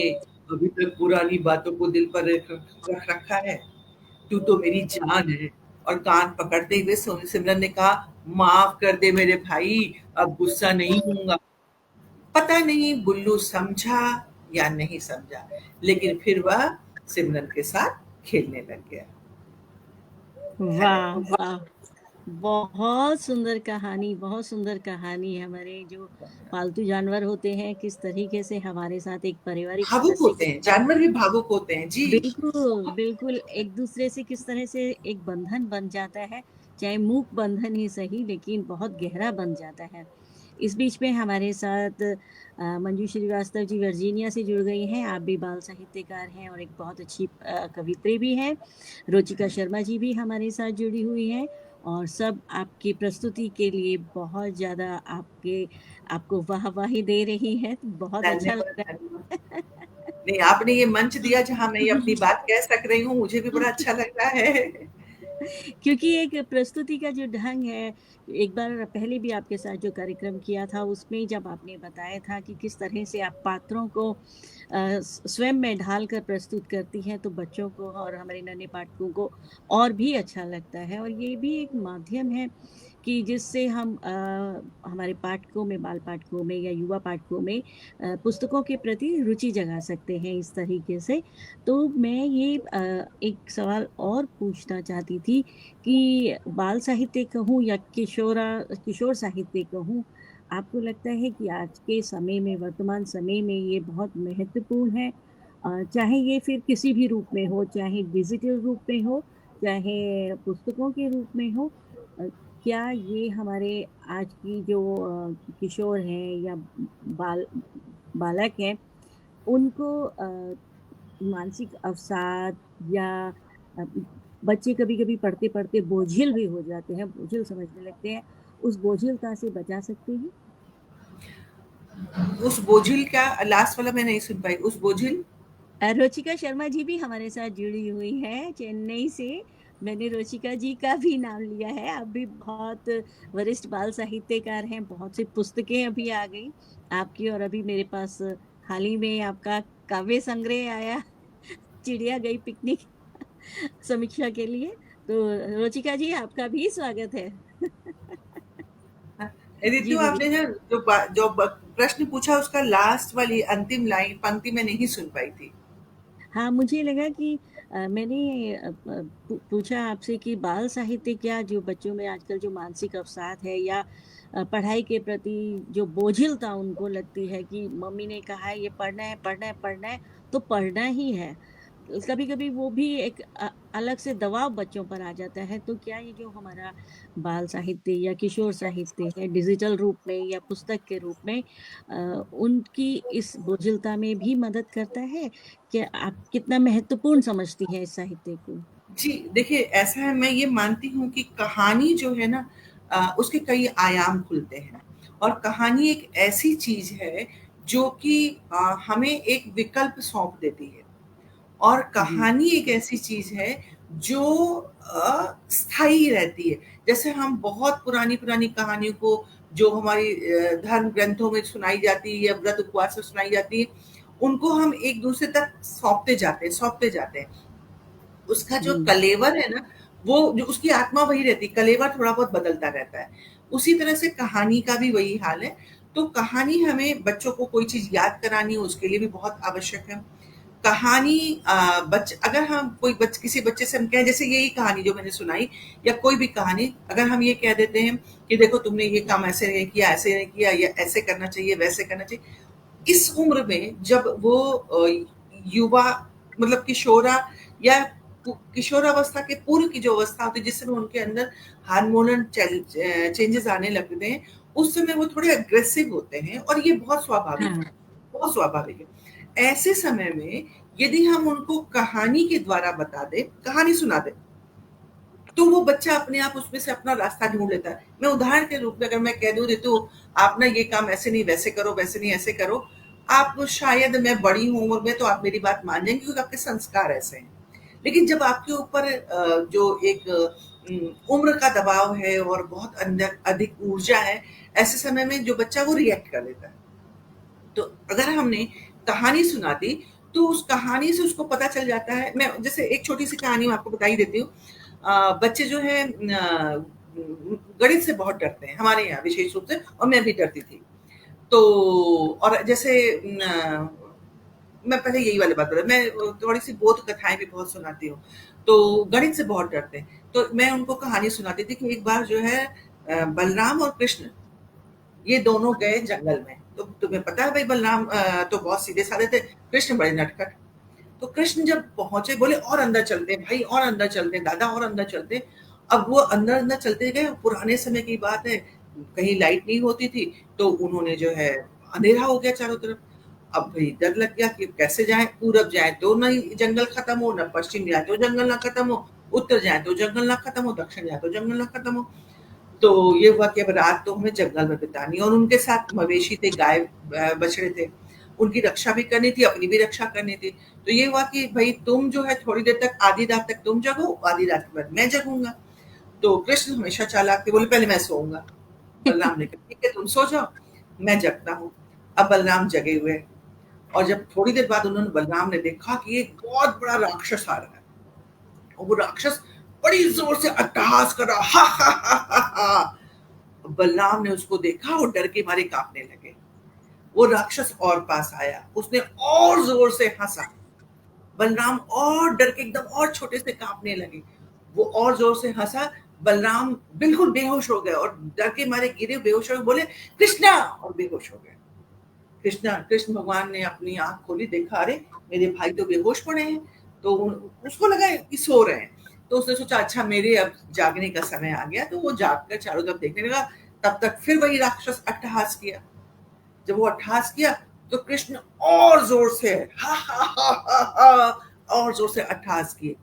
अभी तक पुरानी बातों को दिल पर रख रखा है, तू तो मेरी जान है। और कान पकड़ते हुए सिमरन ने कहा, माफ कर दे मेरे भाई, अब गुस्सा नहीं होऊंगा। पता नहीं बुल्लू समझा या नहीं समझा, लेकिन फिर वह सिमरन के साथ खेलने लग गया। वाह! वाह! बहुत सुंदर कहानी हमारे जो पालतू जानवर होते हैं, किस तरीके से हमारे साथ एक पारिवारिक भावुक सदस्य होते की हैं, जानवर भी भावुक होते हैं। जी। बिल्कुल, बिल्कुल, एक-दूसरे से किस तरह से एक बंधन बन जाता है, चाहे मूक बंधन ही सही लेकिन बहुत गहरा बन जाता है। इस बीच में हमारे साथ मंजू श्रीवास्तव जी वर्जीनिया से जुड़ गई हैं, आप भी बाल साहित्यकार हैं और एक बहुत अच्छी कवियत्री भी हैं। रुचिका शर्मा जी भी हमारे साथ जुड़ी हुई हैं और सब आपकी प्रस्तुति के लिए बहुत ज़्यादा आपको वाह-वाही दे रही हैं, तो बहुत अच्छा धन्यवाद, लग रहा धन्यवाद। है। नहीं, आपने ये मंच दिया जहाँ मैं ये अपनी बात कह सक रही हूँ, मुझे भी बड़ा अच्छा लग रहा है। क्योंकि एक प्रस्तुति का जो ढंग है, एक बार पहले भी आपके साथ जो कार्यक्रम किया था, उसमें जब आपने बताया था कि किस तरह से आप पात्रों को स्वयं में ढालकर प्रस्तुत करती हैं, तो बच्चों को और हमारे नन्हे पाठकों को और भी अच्छा लगता है और ये भी एक माध्यम है कि जिससे हम हमारे पाठकों में, बाल पाठकों में या युवा पाठकों में पुस्तकों के प्रति रुचि जगा सकते हैं इस तरीके से। तो मैं ये एक सवाल और पूछना चाहती थी कि बाल साहित्य कहूँ या किशोर साहित्य कहूँ, आपको लगता है कि आज के समय में, वर्तमान समय में ये बहुत महत्वपूर्ण है? चाहे ये फिर किसी भी रूप में हो, चाहे डिजिटल रूप में हो, चाहे पुस्तकों के रूप में हो। अ, क्या ये हमारे आज की जो किशोर हैं या बाल बालक हैं, उनको मानसिक अवसाद या अ, बच्चे कभी-कभी पढ़ते-पढ़ते बोझिल भी हो जाते हैं, बोझिल समझने लगते हैं, उस बोझिलता से बचा सकते हैं? उस बोझिल क्या लास्ट वाला मैं नहीं सुन पाई, उस बोझिल? रुचिका शर्मा जी भी हमारे साथ जुड़ी हुई हैं चेन्नई से। मैंने रुचिका जी का भी नाम लिया है, आप भी बहुत वरिष्ठ बाल साहित्यकार हैं, बहुत सी पुस्तकें अभी आ गई आपकी और अभी मेरे पास हाल ही में आपका काव्य संग्रह आया, चिड़िया गई पिकनिक समीक्षा के लिए। तो रुचिका जी आपका भी स्वागत है। हाँ, जी, ऋतु बोलिए। आपने जो प्रश्न पूछा उसका लास्ट वाली अंतिम लाइन पंक्ति में नहीं सुन पाई थी। हाँ, मुझे लगा कि मैंने पूछा आपसे कि बाल साहित्य क्या जो बच्चों में आजकल जो मानसिक अवसाद है या पढ़ाई के प्रति जो बोझिलता उनको लगती है कि मम्मी ने कहा है ये पढ़ना है, पढ़ना है, पढ़ना है, तो पढ़ना ही है। कभी-कभी वो भी एक अलग से दबाव बच्चों पर आ जाता है, तो क्या ये जो हमारा बाल साहित्य या किशोर साहित्य है, डिजिटल रूप में या पुस्तक के रूप में उनकी इस बोझिलता में भी मदद करता है? क्या आप कितना महत्वपूर्ण समझती हैं इस साहित्य को? जी, देखिए ऐसा है मैं ये मानती हूँ कि कहानी जो है ना उसके कई आयाम खुलते हैं और कहानी एक ऐसी चीज़ है जो कि हमें एक विकल्प सौंप देती है। और जी। कहानी एक ऐसी चीज़ है जो स्थायी रहती है। जैसे हम बहुत पुरानी-पुरानी कहानियों को जो हमारी धर्म ग्रंथों में सुनाई जाती है या व्रत उपवास में सुनाई जाती है, उनको हम एक-दूसरे तक सौंपते जाते हैं। उसका जो जी। कलेवर है ना, वो जो उसकी आत्मा वही रहती है, कलेवर थोड़ा बहुत बदलता रहता है। उसी तरह से कहानी का भी वही हाल है। तो कहानी हमें बच्चों को कोई चीज़ याद करानी हो, उसके लिए भी बहुत आवश्यक है। कहानी अगर हम कोई किसी बच्चे से हम कहें जैसे यही कहानी जो मैंने सुनाई या कोई भी कहानी अगर हम ये कह देते हैं कि देखो तुमने ये काम ऐसे नहीं किया, ऐसे नहीं किया या ऐसे करना चाहिए, वैसे करना चाहिए। इस उम्र में जब वो युवा मतलब किशोरा या किशोरावस्था के पूर्व की जो अवस्था होती है जिस समय उनके अंदर हार्मोनल चेंजेस आने लगते हैं, उस समय वो थोड़े अग्रेसिव होते हैं और ये हाँ। बहुत स्वाभाविक है। ऐसे समय में यदि हम उनको कहानी के द्वारा बता दें, कहानी सुना दें, तो वो बच्चा अपने आप उसमें से अपना रास्ता ढूँढ लेता है। मैं उदाहरण के रूप में अगर मैं कह दूँ रितु आप ना ये काम ऐसे नहीं वैसे करो, वैसे नहीं ऐसे करो, आप शायद मैं बड़ी हूँ उम्र में तो आप मेरी बात मान जाएँगी क्योंकि आपके संस्कार ऐसे हैं। लेकिन जब आपके ऊपर जो एक उम्र का दबाव है और बहुत अंदर अधिक ऊर्जा है, ऐसे समय में जो बच्चा वो रिएक्ट कर लेता है। तो अगर हमने कहानी सुना दी, तो उस कहानी से उसको पता चल जाता है मैं जैसे एक छोटी-सी कहानी मैं आपको बता ही देती हूँ। बच्चे जो हैं गणित से बहुत डरते हैं, हमारे यहाँ विशेष रूप से और मैं भी डरती थी। तो और जैसे मैं पहले यही वाली बात बता मैं थोड़ी-सी बोध कथाएँ भी बहुत सुनाती हूँ। तो गणित से बहुत डरते हैं। तो मैं उनको कहानी सुनाती थी कि एक बार जो है बलराम और कृष्ण ये दोनों गए जंगल में। तो तुम्हें पता है भई बलराम तो बहुत सीधे-साधे थे, कृष्ण बड़े नटखट। तो कृष्ण जब पहुँचे बोले और अंदर चलते हैं भाई और अंदर चलते हैं, दादा और अंदर चलते हैं। अब वो अंदर-अंदर चलते गए, पुराने समय की बात है, कहीं लाइट नहीं होती थी, तो उन्होंने जो है अँधेरा हो गया चारों तरफ। अब भई डर लग गया कि कैसे जाएँ, पूरब जाएँ तो नहीं जंगल खत्म हो, ना पश्चिम जाएँ तो जंगल ना खत्म हो, उत्तर जाएँ तो जंगल ना खत्म हो, दक्षिण जाएँ तो जंगल ना खत्म हो। तो ये हुआ कि अब रात तो हमें जंगल में बितानी है और उनके साथ मवेशी थे, गाय बछड़े थे। उनकी रक्षा भी करनी थी, अपनी भी रक्षा करनी थी। तो ये हुआ कि भई तुम जो है थोड़ी देर तक आधी रात तक तुम जगो, आधी रात के बाद मैं जगूँगा। तो कृष्ण हमेशा चालाक थे, बोले पहले मैं सोऊँगा। बलराम ने कहा ठीक है तुम सो जाओ, मैं जगता हूँ। अब बलराम जगे हुए हैं और जब थोड़ी देर बाद उन्होंने बलराम ने देखा कि एक बहुत बड़ा राक्षस आ रहा है। और वो राक्षस बड़ी जोर से अट्टहास कर रहा हा हा हा हा हा। बलराम ने उसको देखा और डर के मारे कांपने लगे। वो राक्षस और पास आया, उसने और जोर से हंसा। बलराम और डर के एकदम और छोटे से कांपने लगे। वो और जोर से हंसा, बलराम बिल्कुल बेहोश हो गए और डर के मारे गिरे बेहोश हो गए, बोले कृष्णा और बेहोश हो गए। कृष्ण भगवान ने अपनी आँख खोली, देखा अरे! मेरे भाई तो बेहोश पड़े हैं। तो उसको लगा कि सो रहे हैं। तो उसने सोचा अच्छा मेरे अब जागने का समय आ गया, तो वो जाग कर चारों तरफ देखने लगा। तब तक फिर वही राक्षस अट्टहास किया। जब वो अट्टहास किया, तो कृष्ण और ज़ोर से हा हा हा हा हा और ज़ोर से अट्टहास किए।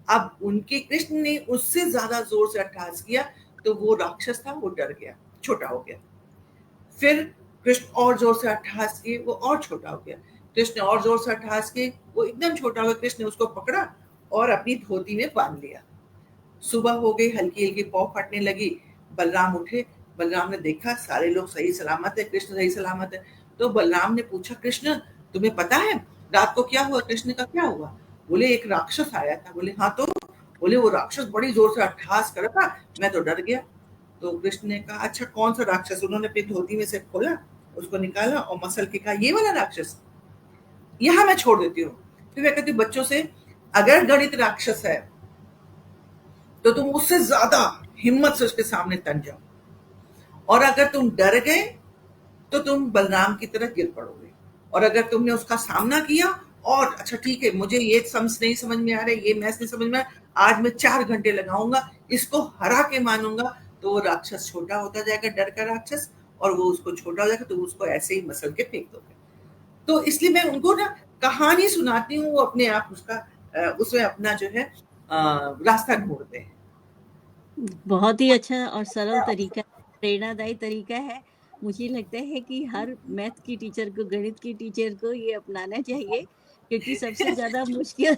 अब उनके कृष्ण ने उससे ज़्यादा ज़ोर से अट्टहास किया, तो वो राक्षस था वो डर गया, छोटा हो गया। फिर कृष्ण और जोर से अट्टहास किए, वो और छोटा हो गया। कृष्ण और जोर से अट्टहास किए, वो एकदम छोटा हो गया। कृष्ण ने उसको पकड़ा और अपनी धोती में बांध लिया। सुबह हो गई, हल्की-हल्की पौ फटने लगी। बलराम उठे, बलराम ने देखा सारे लोग सही सलामत है, कृष्ण सही सलामत है। तो बलराम ने पूछा, "कृष्ण, तुम्हें पता है रात को क्या हुआ? कृष्ण का क्या हुआ?" बोले, "एक राक्षस आया था।" बोले, "हाँ तो?" बोले, "वो राक्षस बड़ी ज़ोर से अट्टहास कर रहा था, मैं तो डर गया।" तो कृष्ण ने कहा, "अच्छा कौन-सा राक्षस?" उन्होंने अपनी धोती में से खोला, उसको निकाला और मसल के कहा, "ये वाला राक्षस?" यहाँ मैं छोड़ देती हूँ। फिर मैं कहती हूँ बच्चों से, अगर गणित राक्षस है, तो तुम उससे ज़्यादा हिम्मत से उसके सामने तन जाओ और अगर तुम डर गए, तो तुम बलराम की तरह गिर पड़ोगे और अगर तुमने उसका सामना किया और अच्छा ठीक है, मुझे ये नहीं समझ में आ रहा है, ये मैथ्स नहीं समझ में आ रहा, आज मैं 4 घंटे लगाऊँगा, इसको हरा के मानूँगा, तो वो राक्षस छोटा होता जाएगा, डर का राक्षस और वो उसको छोटा हो जाएगा, तो उसको ऐसे ही मसल के फेंक दोगे। तो इसलिए मैं उनको ना कहानी सुनाती हूँ, वो अपने आप उसका उसमें अपना जो है रास्ता ढूँढते हैं। बहुत ही अच्छा और सरल तरीका, प्रेरणादायी तरीका है। मुझे लगता है कि हर मैथ की टीचर को, गणित की टीचर को ये अपनाना चाहिए, क्योंकि सबसे ज़्यादा मुश्किल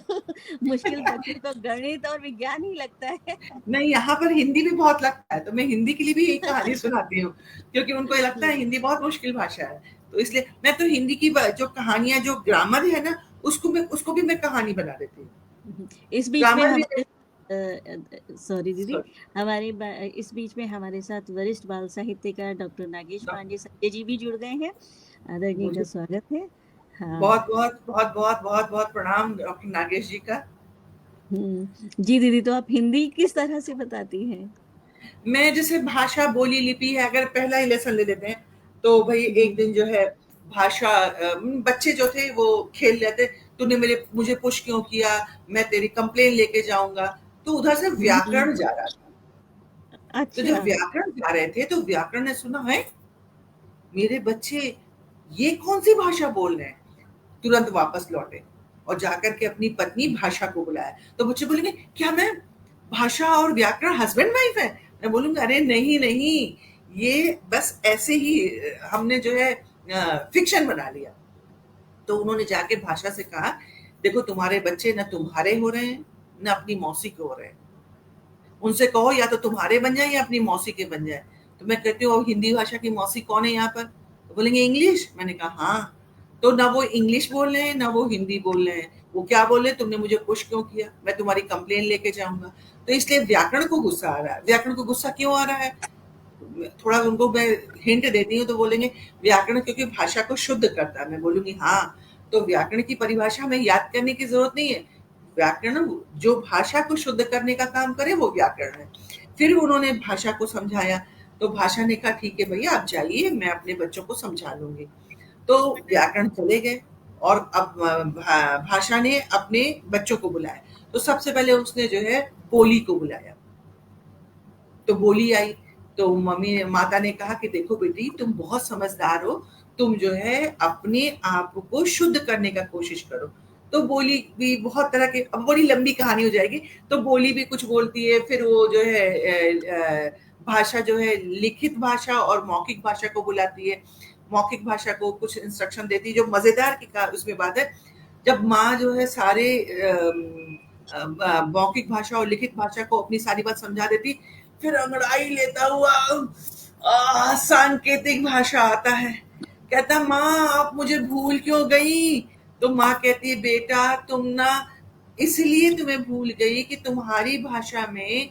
मुश्किल बच्चों को गणित और विज्ञान ही लगता है। नहीं, यहाँ पर हिंदी भी बहुत लगता है, तो मैं हिंदी के लिए भी यही कहानी सुनाती हूँ, क्योंकि उनको ये लगता है हुँ, हिंदी बहुत मुश्किल भाषा है। तो इसलिए मैं तो हिंदी की जो कहानियाँ, जो ग्रामर है ना, उसको भी मैं कहानी बना देती हूँ। हुँ। इस बीच में ग्रामर भी हमारे सॉरी दीदी, सॉरी, हमारे इस बीच में हमारे साथ वरिष्ठ बाल साहित्यकार डॉक्टर नागेश पांडे संजय जी भी जुड़ गए हैं। आदरणीय का मुझे स्वागत है। हाँ। बहुत-बहुत प्रणाम डॉक्टर नागेश जी का। हुँ। जी दीदी, तो आप हिंदी किस तरह से बताती हैं? मैं जैसे भाषा, बोली, लिपि है, अगर पहला ही लेसन ले लेते हैं, तो भई एक हुँ, दिन जो है भाषा, बच्चे जो थे वो खेल रहे थे, "तूने मुझे पुश क्यों किया? मैं तेरी कंप्लेन लेके जाऊँगा।" तो उधर से हुँ, हुँ। व्याकरण जा रहा था। तो जब अच्छा। व्याकरण जा रहे थे, तो व्याकरण ने सुना, "हैं! मेरे बच्चे ये कौन-सी भाषा बोल रहे हैं?" तुरंत वापस लौटे और जाकर के अपनी पत्नी भाषा को बुलाया। तो बच्चे बोलेंगे, "क्या मैम, भाषा और व्याकरण हस्बैंड वाइफ है?" मैं बोलूँगी, "अरे नहीं, नहीं, ये बस ऐसे ही हमने जो है फ़िक्शन बना लिया।" तो उन्होंने जाके भाषा से कहा, "देखो तुम्हारे बच्चे ना तुम्हारे हो रहे हैं, ना अपनी मौसी के हो रहे हैं। उनसे कहो या तो तुम्हारे बन जाएँ या अपनी मौसी के बन जाएँ।" तो मैं कहती हूँ, "अब हिंदी भाषा की मौसी कौन है यहाँ पर?" तो बोलेंगे, "इंग्लिश।" मैंने कहा, "हाँ।" तो ना वो इंग्लिश बोल रहे हैं, ना वो हिंदी बोल रहे हैं। वो क्या बोल रहे हैं, "तुमने मुझे पुश क्यों किया? मैं तुम्हारी कंप्लेन लेके जाऊँगा।" तो इसलिए व्याकरण को गुस्सा आ रहा है। व्याकरण को गुस्सा क्यों आ रहा है? थोड़ा उनको मैं हिंट देती हूँ, तो बोलेंगे, "व्याकरण क्योंकि भाषा को शुद्ध करता है।" मैं बोलूँगी, "हाँ।" तो व्याकरण की परिभाषा हमें याद करने की ज़रूरत नहीं है। व्याकरण जो भाषा को शुद्ध करने का काम करे, वो व्याकरण है। फिर उन्होंने भाषा को समझाया, तो भाषा ने कहा, "ठीक है भैया, आप जाइए, मैं अपने बच्चों को समझा लूँगी।" तो व्याकरण चले गए और अब भाषा ने अपने बच्चों को बुलाया। तो सबसे पहले उसने जो है बोली को बुलाया। तो बोली आई, तो मम्मी माता ने कहा कि देखो बेटी, तुम बहुत समझदार हो, तुम जो है अपने आप को शुद्ध करने का कोशिश करो। तो बोली भी बहुत तरह के, अब बड़ी लंबी कहानी हो जाएगी, तो बोली भी कुछ बोलती है, फिर वो जो है भाषा जो है लिखित भाषा और मौखिक भाषा को बुलाती है। मौखिक भाषा को कुछ इंस्ट्रक्शन देती है, जो मज़ेदार की का उसमें बात है, जब माँ जो है सारे मौखिक भाषा और लिखित भाषा को अपनी सारी बात समझा देती, फिर अंगड़ाई लेता हुआ सांकेतिक भाषा आता है। कहता, माँ आप मुझे भूल क्यों गई? तो माँ कहती है, बेटा तुम ना इसलिए तुम्हें भूल गई कि तुम्हारी भाषा में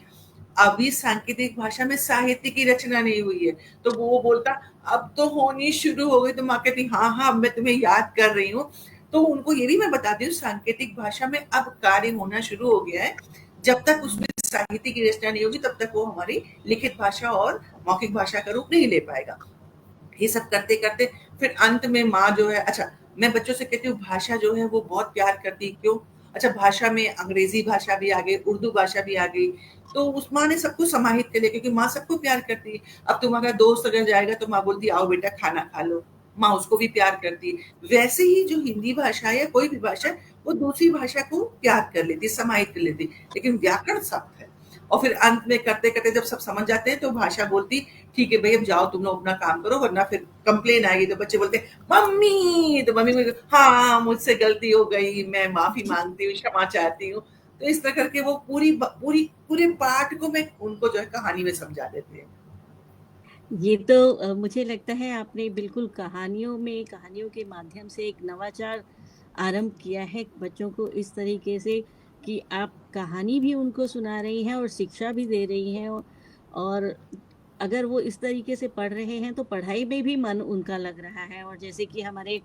अभी सांकेतिक भाषा में साहित्य की रचना नहीं हुई है। तो वो बोलता, अब तो होनी शुरू हो गई। तो माँ कहती, हाँ हाँ मैं तुम्हें याद कर रही हूँ। तो उनको ये भी मैं बताती हूँ, सांकेतिक भाषा में अब कार्य होना शुरू हो गया है। जब तक उसमें साहित्य की रचना नहीं होगी, तब तक वो हमारी लिखित भाषा और मौखिक भाषा का रूप नहीं ले पाएगा। ये सब करते करते फिर अंत में माँ जो है, अच्छा मैं बच्चों से कहती हूँ भाषा जो है वो बहुत प्यार करती है, क्यों? अच्छा भाषा में अंग्रेजी भाषा भी आ गई, उर्दू भाषा भी आ गई, तो उस माँ ने सबको समाहित कर लिया, क्योंकि माँ सबको प्यार करती है। अब तुम्हारा दोस्त अगर जाएगा तो माँ बोलती है, आओ बेटा खाना खा लो, माँ उसको भी प्यार करती है। वैसे ही जो हिंदी भाषा है या कोई भी भाषा है, वो दूसरी भाषा को प्यार कर लेती है, समाहित कर लेती है, लेकिन व्याकरण सख्त है। और फिर अंत में करते करते जब सब समझ जाते हैं, तो भाषा बोलती, ठीक है भई अब जाओ तुम लोग अपना काम करो, वरना फिर कंप्लेन आएगी। तो बच्चे बोलते हैं, मम्मी, तो मम्मी बोलती, हाँ मुझसे गलती हो गई, मैं माफी मांगती हूँ, क्षमा चाहती हूँ। तो इस तरह करके वो पूरे पाठ को मैं उनको जो है कहानी में समझा देती हूँ। ये तो मुझे लगता है आपने बिल्कुल कहानियों के माध्यम से एक नवाचार आरंभ किया है बच्चों को इस तरीके से कि आप कहानी भी उनको सुना रही हैं और शिक्षा भी दे रही हैं और अगर वो इस तरीके से पढ़ रहे हैं तो पढ़ाई में भी मन उनका लग रहा है और जैसे कि हमारे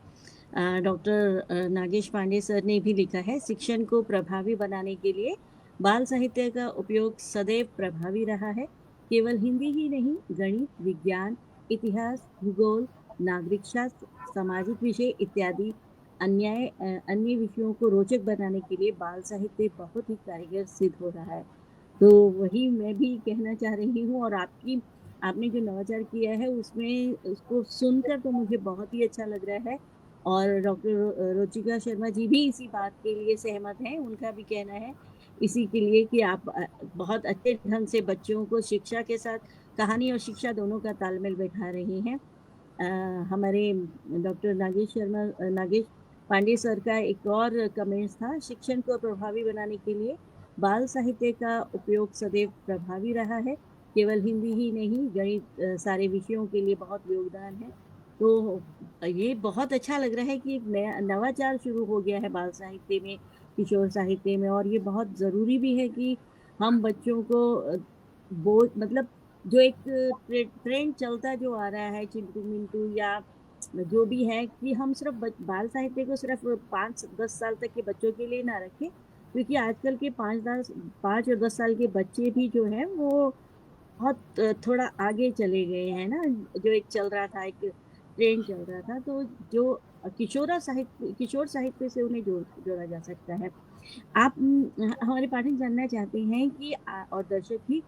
डॉक्टर नागेश पांडे सर ने भी लिखा है, शिक्षण को प्रभावी बनाने के लिए बाल साहित्य का उपयोग सदैव प्रभावी रहा है। केवल हिंदी ही नहीं, गणित, विज्ञान, इतिहास, भूगोल, नागरिक शास्त्र, सामाजिक विषय इत्यादि अन्य विषयों को रोचक बनाने के लिए बाल साहित्य बहुत ही कारगर सिद्ध हो रहा है। तो वही मैं भी कहना चाह रही हूँ और आपने जो नवाचार किया है उसमें उसको सुनकर तो मुझे बहुत ही अच्छा लग रहा है और डॉक्टर रुचिका शर्मा जी भी इसी बात के लिए सहमत हैं। उनका भी कहना है इसी के लिए कि आप बहुत अच्छे ढंग से बच्चों को शिक्षा के साथ कहानी और शिक्षा दोनों का तालमेल बैठा रही हैं। हमारे डॉक्टर नागेश पांडे सर का एक और कमेंट्स था, शिक्षण को प्रभावी बनाने के लिए बाल साहित्य का उपयोग सदैव प्रभावी रहा है। केवल हिंदी ही नहीं, गणित सारे विषयों के लिए बहुत योगदान है। तो ये बहुत अच्छा लग रहा है कि एक नया नवाचार शुरू हो गया है बाल साहित्य में, किशोर साहित्य में, और ये बहुत ज़रूरी भी है कि हम बच्चों को वो मतलब जो एक ट्रेंड चलता जो आ रहा है चिंटू मिंटू या जो भी है, कि हम सिर्फ बाल साहित्य को सिर्फ 5-10 साल तक के बच्चों के लिए ना रखें, क्योंकि आजकल के 5 और 10 साल के बच्चे भी जो है वो बहुत थोड़ा आगे चले गए हैं ना। जो एक चल रहा था, एक ट्रेंड चल रहा था, तो जो किशोर साहित्य से उन्हें जोड़ा जा सकता है। आप हमारे पाठक जानना चाहते हैं कि और दर्शक भी,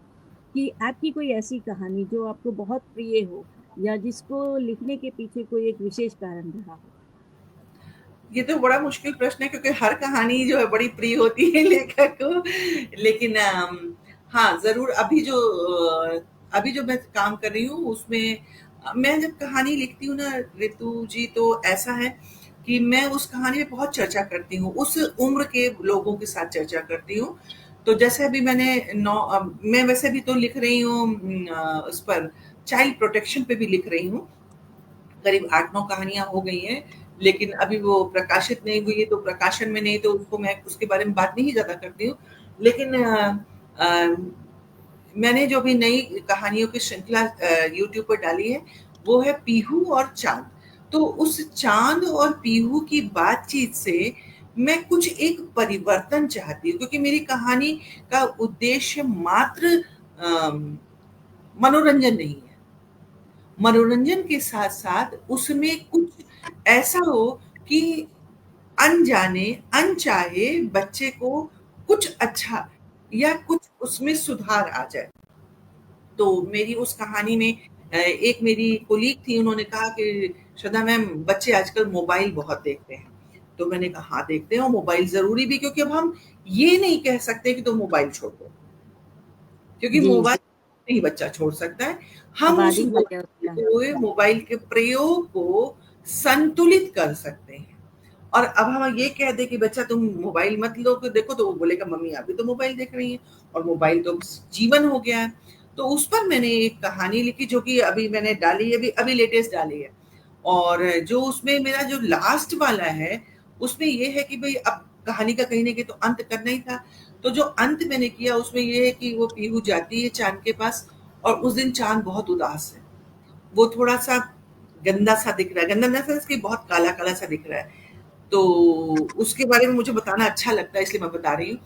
कि आपकी कोई ऐसी कहानी जो आपको बहुत प्रिय हो, या जिसको लिखने के पीछे कोई एक विशेष कारण रहा हो? ये तो बड़ा मुश्किल प्रश्न है क्योंकि हर कहानी जो है बड़ी प्रिय होती है लेखक को। लेकिन हाँ, ज़रूर अभी जो मैं काम कर रही हूँ उसमें मैं जब कहानी लिखती हूँ ना ऋतु जी, तो ऐसा है कि मैं उस कहानी में बहुत चर्चा करती हूँ, उस उम्र के लोगों के साथ चर्चा करती हूँ। तो जैसे अभी मैं वैसे भी तो लिख रही हूँ उस पर चाइल्ड प्रोटेक्शन पे भी लिख रही हूँ। करीब 8-9 कहानियाँ हो गई हैं, लेकिन अभी वो प्रकाशित नहीं हुई है, तो प्रकाशन में नहीं तो उसको मैं उसके बारे में बात नहीं ज़्यादा करती हूँ। लेकिन अ, मैंने जो भी नई कहानियों की श्रृंखला यूट्यूब पर डाली है, वो है पीहू और चाँद। तो उस चाँद और पीहू की बातचीत से मैं कुछ एक परिवर्तन चाहती हूँ, क्योंकि मेरी कहानी का उद्देश्य मात्र मनोरंजन नहीं है। मनोरंजन के साथ-साथ उसमें कुछ ऐसा हो कि अनजाने, अनचाहे बच्चे को कुछ अच्छा या कुछ उसमें सुधार आ जाए। तो मेरी उस कहानी में एक मेरी कोलीग थी, उन्होंने कहा कि श्रद्धा मैम, बच्चे आजकल मोबाइल बहुत देखते हैं। तो मैंने कहा हाँ, देखते हैं और मोबाइल ज़रूरी भी, क्योंकि अब हम ये नहीं कह सकते कि तुम मोबाइल छोड़ दो। क्योंकि जी, मोबाइल जी। नहीं बच्चा छोड़ सकता है। हम उस आबादी हो गया उसका। बढ़ते हुए मोबाइल के प्रयोग को संतुलित कर सकते हैं। और अब हम ये कह दें कि बच्चा तुम मोबाइल मत लो, तो देखो तो वो बोलेगा मम्मी आप भी तो मोबाइल देख रही हैं, और मोबाइल तो जीवन हो गया है। तो उस पर मैंने एक कहानी लिखी जो कि अभी मैंने डाली है, अभी अभी लेटेस्ट डाली है। और जो उसमें मेरा जो लास्ट वाला है, उसमें ये है कि भई अब कहानी का कहीं न कहीं तो अंत करना ही था। तो जो अंत मैंने किया उसमें ये है कि वो पीहू जाती है चाँद के पास, और उस दिन चाँद बहुत उदास है। वो थोड़ा-सा गंदा-सा दिख रहा है, गंदा इन द सेंस कि बहुत काला-काला सा दिख रहा है। तो उसके बारे में मुझे बताना अच्छा लगता है, इसलिए मैं बता रही हूँ।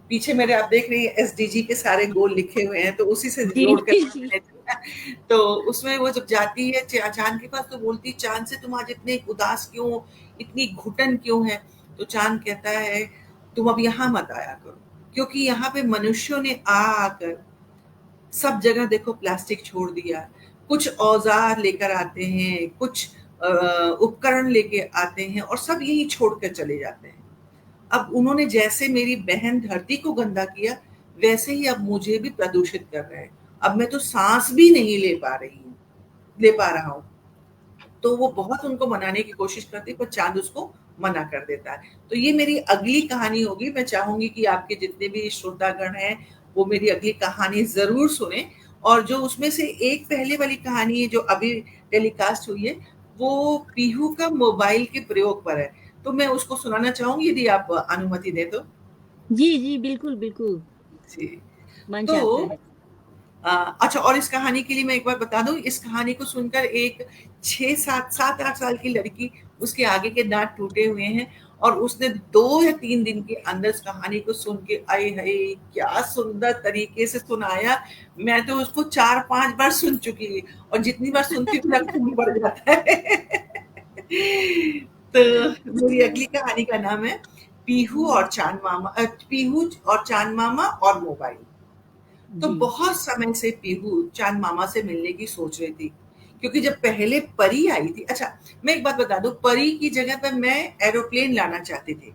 पीछे मेरे आप देख रही हैं एसडीजी के सारे गोल लिखे हुए हैं, तो उसी से जी, जोड़ कर जी। मैंने चुना। तो उसमें वो जब जाती है चाँद के पास, तो बोलती है, चाँद से तुम आज इतने उदास क्यों, इतनी घुटन क्यों है? तो चाँद कहता है, तुम अब यहाँ मत आया करो, क्योंकि यहाँ पे मनुष्यों ने आ आकर सब जगह देखो प्लास्टिक छोड़ दिया। कुछ औज़ार लेकर आते हैं, कुछ उपकरण लेके आते हैं और सब यहीं छोड़ कर चले जाते हैं। अब उन्होंने जैसे मेरी बहन धरती को गंदा किया, वैसे ही अब मुझे भी प्रदूषित कर रहे हैं। अब मैं तो साँस भी नहीं ले पा रहा हूँ। तो वो बहुत उनको मनाने की कोशिश करती है, पर चाँद उसको मना कर देता है। तो ये मेरी अगली कहानी होगी। मैं चाहूँगी कि आपके जितने भी श्रोतागण हैं, वो मेरी अगली कहानी ज़रूर सुनें, और जो उसमें से एक पहले वाली कहानी है जो अभी टेलीकास्ट हुई है, वो पीहू का मोबाइल के प्रयोग पर है। तो मैं उसको सुनाना चाहूँगी, यदि आप अनुमति दें तो? जी, जी, बिल्कुल, बिल्कुल, जी। मंच तो आपका है। अच्छा, और इस कहानी के लिए मैं एक बार बता दूँ, इस कहानी को सुनकर एक 6-7 7-8 साल की लड़की, उसके आगे के दाँत टूटे हुए हैं, और उसने 2 या 3 दिन के अंदर इस कहानी को सुन के आय हाय! क्या सुंदर तरीके से सुनाया। मैं तो उसको 4-5 बार सुन चुकी, और जितनी बार सुनती हूँ मेरा खून बढ़ जाता है। तो मेरी अगली कहानी का नाम है पीहू और चाँद मामा और मोबाइल। तो जी। बहुत समय से पीहू चांद मामा से मिलने की सोच रही थी, क्योंकि जब पहले परी आई थी, अच्छा, मैं एक बात बता दूं, परी की जगह पर मैं एरोप्लेन लाना चाहती थी,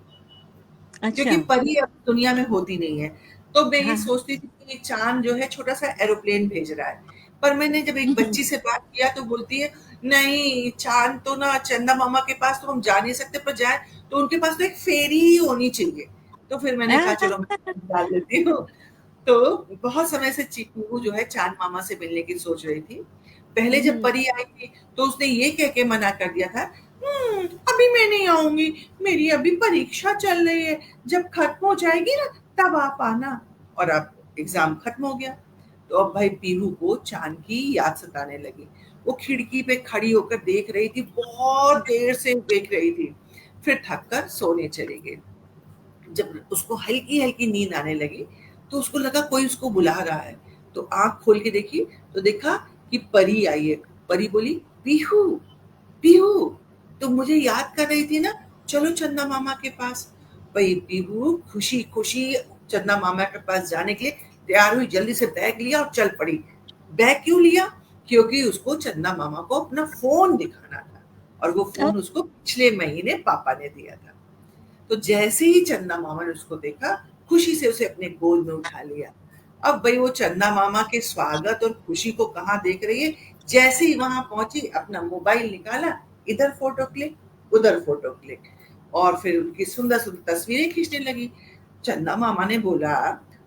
अच्छा। क्योंकि परी अब दुनिया में होती नहीं है। तो मैं ये हाँ, हाँ। सोचती थी कि चांद जो है छोटा सा एरोप्लेन भेज रहा है, पर मैंने जब एक बच्ची से बात किया तो बोलती है, नहीं चाँद तो ना चंदा मामा के पास तो हम जा नहीं सकते, पर जाए तो उनके पास तो एक फेरी ही होनी चाहिए। तो फिर मैंने कहा चलो मैं डाल देती हूँ। तो बहुत समय से चीकू जो है चांद मामा से मिलने की सोच रही थी। पहले जब हुँ, परी आई थी तो उसने ये कह के मना कर दिया था, अभी मैं नहीं आऊंगी, मेरी अभी परीक्षा चल रही है, जब खत्म हो जाएगी ना तब आप आना। और अब एग्जाम खत्म हो गया, तो अब भाई पीहू को चांद की याद सताने लगी। वो खिड़की पे खड़ी होकर देख रही थी, बहुत देर से देख रही थी। फिर थक कर सोने चली गई। जब उसको हल्की-हल्की नींद आने लगी, तो उसको लगा कोई उसको बुला रहा है। तो आँख खोल के देखी, तो देखा कि परी आई है। परी बोली, "पीहू, पीहू, तुम मुझे याद कर रही थी ना? चलो चंदा मामा के पास।" भई पीहू खुशी-खुशी चंदा मामा के पास जाने के लिए तैयार हुई, जल्दी से बैग लिया और चल पड़ी। बैग क्यों लिया? क्योंकि उसको चंदा मामा को अपना फ़ोन दिखाना था, और वो अ, फ़ोन उसको पिछले महीने पापा ने दिया था। तो जैसे ही चंदा मामा ने उसको देखा, खुशी से उसे अपने गोद में उठा लिया। अब भई वो चंदा मामा के स्वागत और खुशी को कहाँ देख रही है, जैसे ही वहाँ पहुँची अपना मोबाइल निकाला, इधर फ़ोटो क्लिक, उधर फ़ोटो क्लिक, और फिर उनकी सुंदर-सुंदर तस्वीरें खींचने लगी। चंदा मामा ने बोला,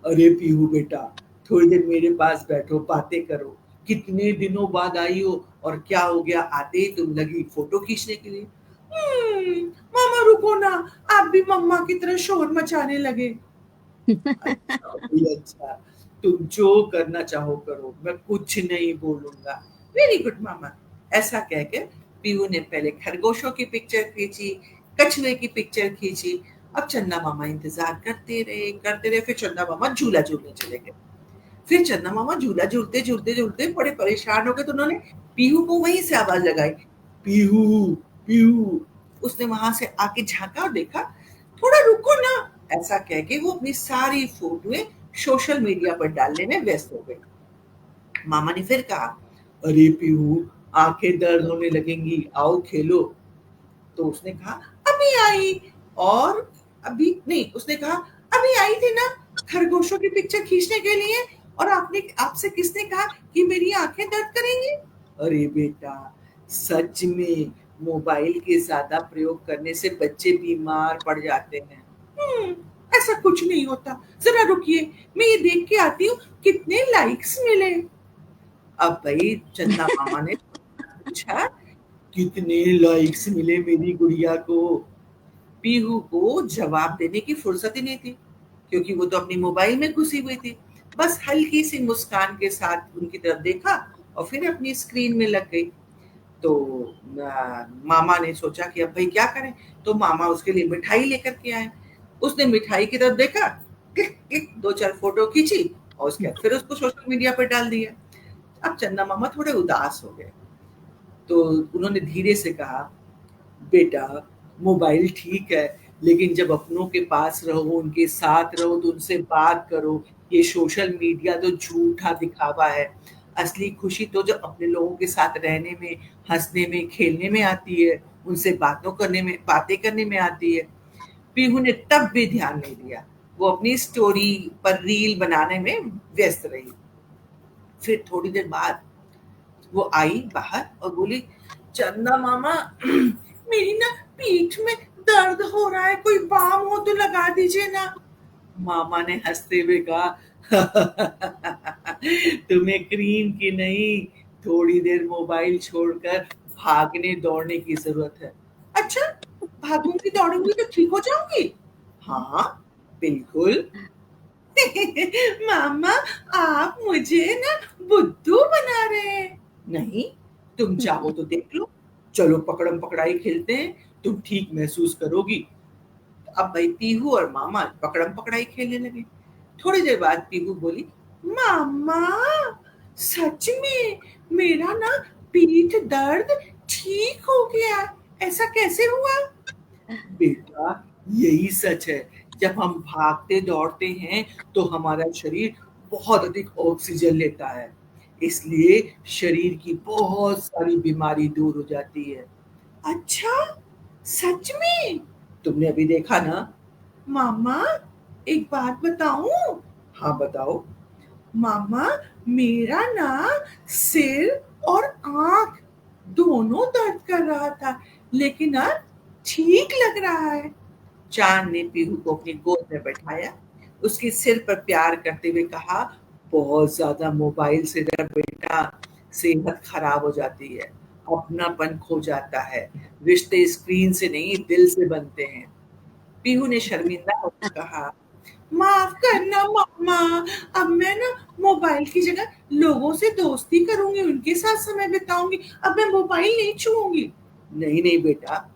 "अरे पीहू बेटा, थोड़ी देर मेरे पास बैठो, बातें करो। कितने दिनों बाद आई हो और क्या हो गया, आते ही तुम लगी फ़ोटो खींचने के लिए?" मामा रुको ना, आप भी मम्मा की तरह शोर मचाने लगे। अच्छा भाई अच्छा, तुम जो करना चाहो करो, मैं कुछ नहीं बोलूँगा। वेरी गुड मामा। ऐसा कह के पीहू ने पहले खरगोशों की पिक्चर खींची, कछुए की पिक्चर खींची। अब चंदा मामा इंतज़ार करते रहे, फिर चंदा मामा झूला झूलने चले गए। फिर चंदा मामा झूला झूलते बड़े परेशान हो गए, तो उन्होंने पीहू को वहीं से आवाज़ लगाई, "पीहू, पीहू।" उसने वहाँ से आके झाँका और देखा, "थोड़ा रुको ना।" ऐसा कह के वो अपनी सारी फ़ोटोएँ सोशल मीडिया पर डालने में व्यस्त हो गई। मामा ने फिर कहा, "अरे पीहू, आँखें दर्द होने लगेंगी, आओ खेलो।" तो उसने कहा, "अभी आई।" और अभी नहीं, उसने कहा, "अभी आई थी ना खरगोशों की पिक्चर खींचने के लिए, और आपने आपसे किसने कहा कि मेरी आँखें दर्द करेंगी?" अरे बेटा, सच में मोबाइल के ज़्यादा प्रयोग करने से बच्चे बीमार पड़ जाते हैं। हुँ, ऐसा कुछ नहीं होता। ज़रा रुकिए, मैं ये देख के आती हूँ कितने लाइक्स मिले। अब भई चंदा मामा ने पूछा, "कितने लाइक्स मिले मेरी गुड़िया को?" पीहू को जवाब देने की फुर्सत ही नहीं थी, क्योंकि वो तो अपनी मोबाइल में घुसी हुई थी। बस हल्की सी मुस्कान के साथ उनकी तरफ देखा और फिर अपनी स्क्रीन में लग गई। तो मामा ने सोचा कि अब भाई क्या करें, तो मामा उसके लिए मिठाई लेकर के आए। उसने मिठाई की तरफ देखा, क्लिक क्लिक दो चार फोटो खींची और उसके बाद फिर उसको सोशल मीडिया पर डाल दिया। अब चंदा मामा थोड़े उदास हो गए, तो उन्होंने धीरे से कहा, बेटा, मोबाइल ठीक है, लेकिन जब अपनों के पास रहो, उनके साथ रहो तो उनसे बात करो। ये सोशल मीडिया तो झूठा दिखावा है। असली खुशी तो जब अपने लोगों के साथ रहने में, हँसने में, खेलने में आती है, उनसे बातें करने में आती है। पीहू ने तब भी ध्यान नहीं दिया। वो अपनी स्टोरी पर रील बनाने में व्यस्त रही। फिर थोड़ी देर बाद वो आई बाहर और बोली, चंदा मामा, मेरी ना पीठ में दर्द हो रहा है, कोई बाम हो तो लगा दीजिए ना। मामा ने हंसते हुए कहा, तुम्हें क्रीम की नहीं, थोड़ी देर मोबाइल छोड़कर भागने दौड़ने की जरूरत है। अच्छा, भागूंगी दौड़ूंगी तो ठीक हो जाऊंगी? हाँ, बिल्कुल। मामा, आप मुझे ना बुद्धू बना रहे हैं। नहीं, तुम चाहो तो देख लो। चलो पकड़म पकड़ाई खेलते हैं, तुम ठीक महसूस करोगी। अब भाई पीहू और मामा पकड़म पकड़ाई खेलने लगे। थोड़ी देर बाद पीहू बोली, मामा, सच में मेरा ना पीठ दर्द ठीक हो गया। ऐसा कैसे हुआ? बेटा, यही सच है। जब हम भागते दौड़ते हैं तो हमारा शरीर बहुत अधिक ऑक्सीजन लेता है, इसलिए शरीर की बहुत सारी बीमारी दूर हो जाती है। अच्छा, सच में? तुमने अभी देखा ना? मामा, एक बात बताऊं? हाँ बताओ। मामा मेरा ना सिर और आँख दोनों दर्द कर रहा था, लेकिन अब ठीक लग रहा है। चाँद ने पीहू को अपनी गोद में बैठाया, उसके सिर पर प्यार करते हुए कहा, बहुत ज़्यादा मोबाइल से डर बेटा, सेहत खराब हो जाती है, अपनापन खो जाता है, रिश्ते स्क्रीन से नहीं दिल से बनते हैं। पीहू ने शर्मिंदा होकर कहा, माफ करना मम्मा, अब मैं ना मोबाइल की जगह लोगों से दोस्ती करूंगी, उनके साथ समय बिताऊंगी, अब मैं मोबाइल नहीं छूऊंगी। नहीं नहीं बेटा,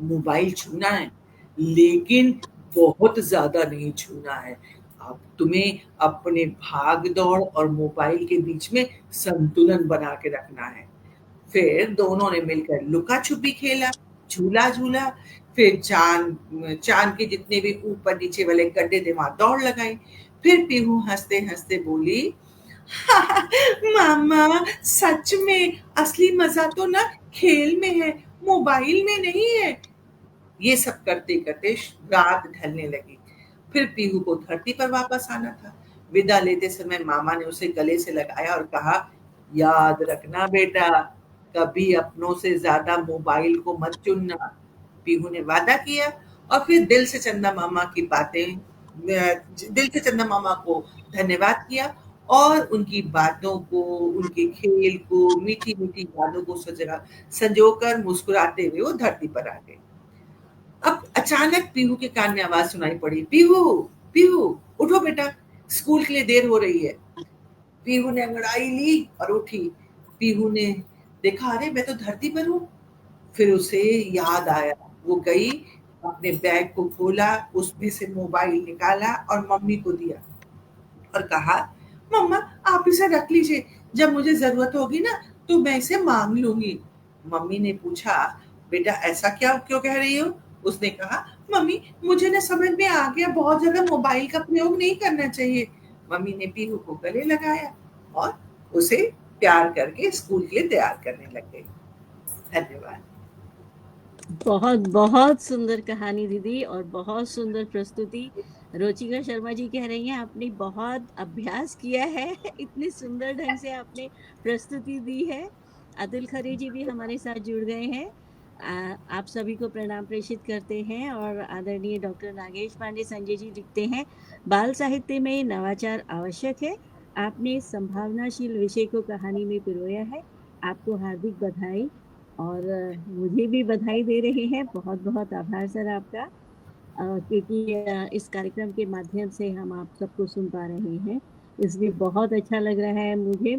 मोबाइल छूना है, लेकिन बहुत ज़्यादा नहीं छूना है। अब तुम्हें अपने भाग-दौड़ और मोबाइल के बीच में संतुलन बना के रखना है। फिर दोनों ने मिलकर लुका-छुपी खेला, झूला झूला, फिर चाँद चाँद के जितने भी ऊपर-नीचे वाले गड्ढे थे वहाँ दौड़ लगाई। फिर पीहू हँसते-हँसते बोली, मामा सच में असली मज़ा तो ना खेल में है, मोबाइल में नहीं है। ये सब करते-करते रात ढलने लगी। फिर पीहू को धरती पर वापस आना था। विदा लेते समय मामा ने उसे गले से लगाया और कहा, याद रखना बेटा, कभी अपनों से ज़्यादा मोबाइल को मत चुनना। पीहू ने वादा किया और फिर दिल से चंदा मामा को धन्यवाद किया और उनकी बातों को, उनके खेल को, मीठी-मीठी यादों को संजोकर मुस्कुराते हुए वो धरती पर आ गए। अब अचानक पीहू के कान में आवाज सुनाई पड़ी, पीहू, पीहू, उठो बेटा, स्कूल के लिए देर हो रही है। पीहू ने अंगड़ाई ली और उठी। पीहू ने देखा, अरे मैं तो धरती पर हूँ। फिर उसे याद आया, वो गई, अपने बैग को खोला, उसमें से मोबाइल निकाला और मम्मी को दिया और कहा, मम्मा आप इसे रख लीजिए, जब मुझे जरूरत होगी ना तो मैं इसे मांग लूंगी। मम्मी ने पूछा, बेटा ऐसा क्या क्यों कह रही हो? उसने कहा, मम्मी मुझे ना समझ में आ गया, बहुत ज्यादा मोबाइल का प्रयोग नहीं करना चाहिए। मम्मी ने पीहू को गले लगाया और उसे प्यार करके स्कूल के लिए तैयार करने लग गई। धन्यवाद। बहुत बहुत सुंदर कहानी दीदी और बहुत सुंदर प्रस्तुति। रुचिका शर्मा जी कह रही हैं आपने बहुत अभ्यास किया है इतने सुंदर ढंग से आपने प्रस्तुति दी है। अतुल खरे जी भी हमारे साथ जुड़ गए हैं। आप सभी को प्रणाम प्रेषित करते हैं और आदरणीय डॉक्टर नागेश पांडे संजय जी लिखते हैं, बाल साहित्य में नवाचार आवश्यक है। आपने संभावनाशील विषय को कहानी में पिरोया है। आपको हार्दिक बधाई। और मुझे भी बधाई दे रहे हैं। बहुत-बहुत आभार सर आपका, क्योंकि इस कार्यक्रम के माध्यम से हम आप सबको सुन पा रहे हैं, इसलिए बहुत अच्छा लग रहा है मुझे।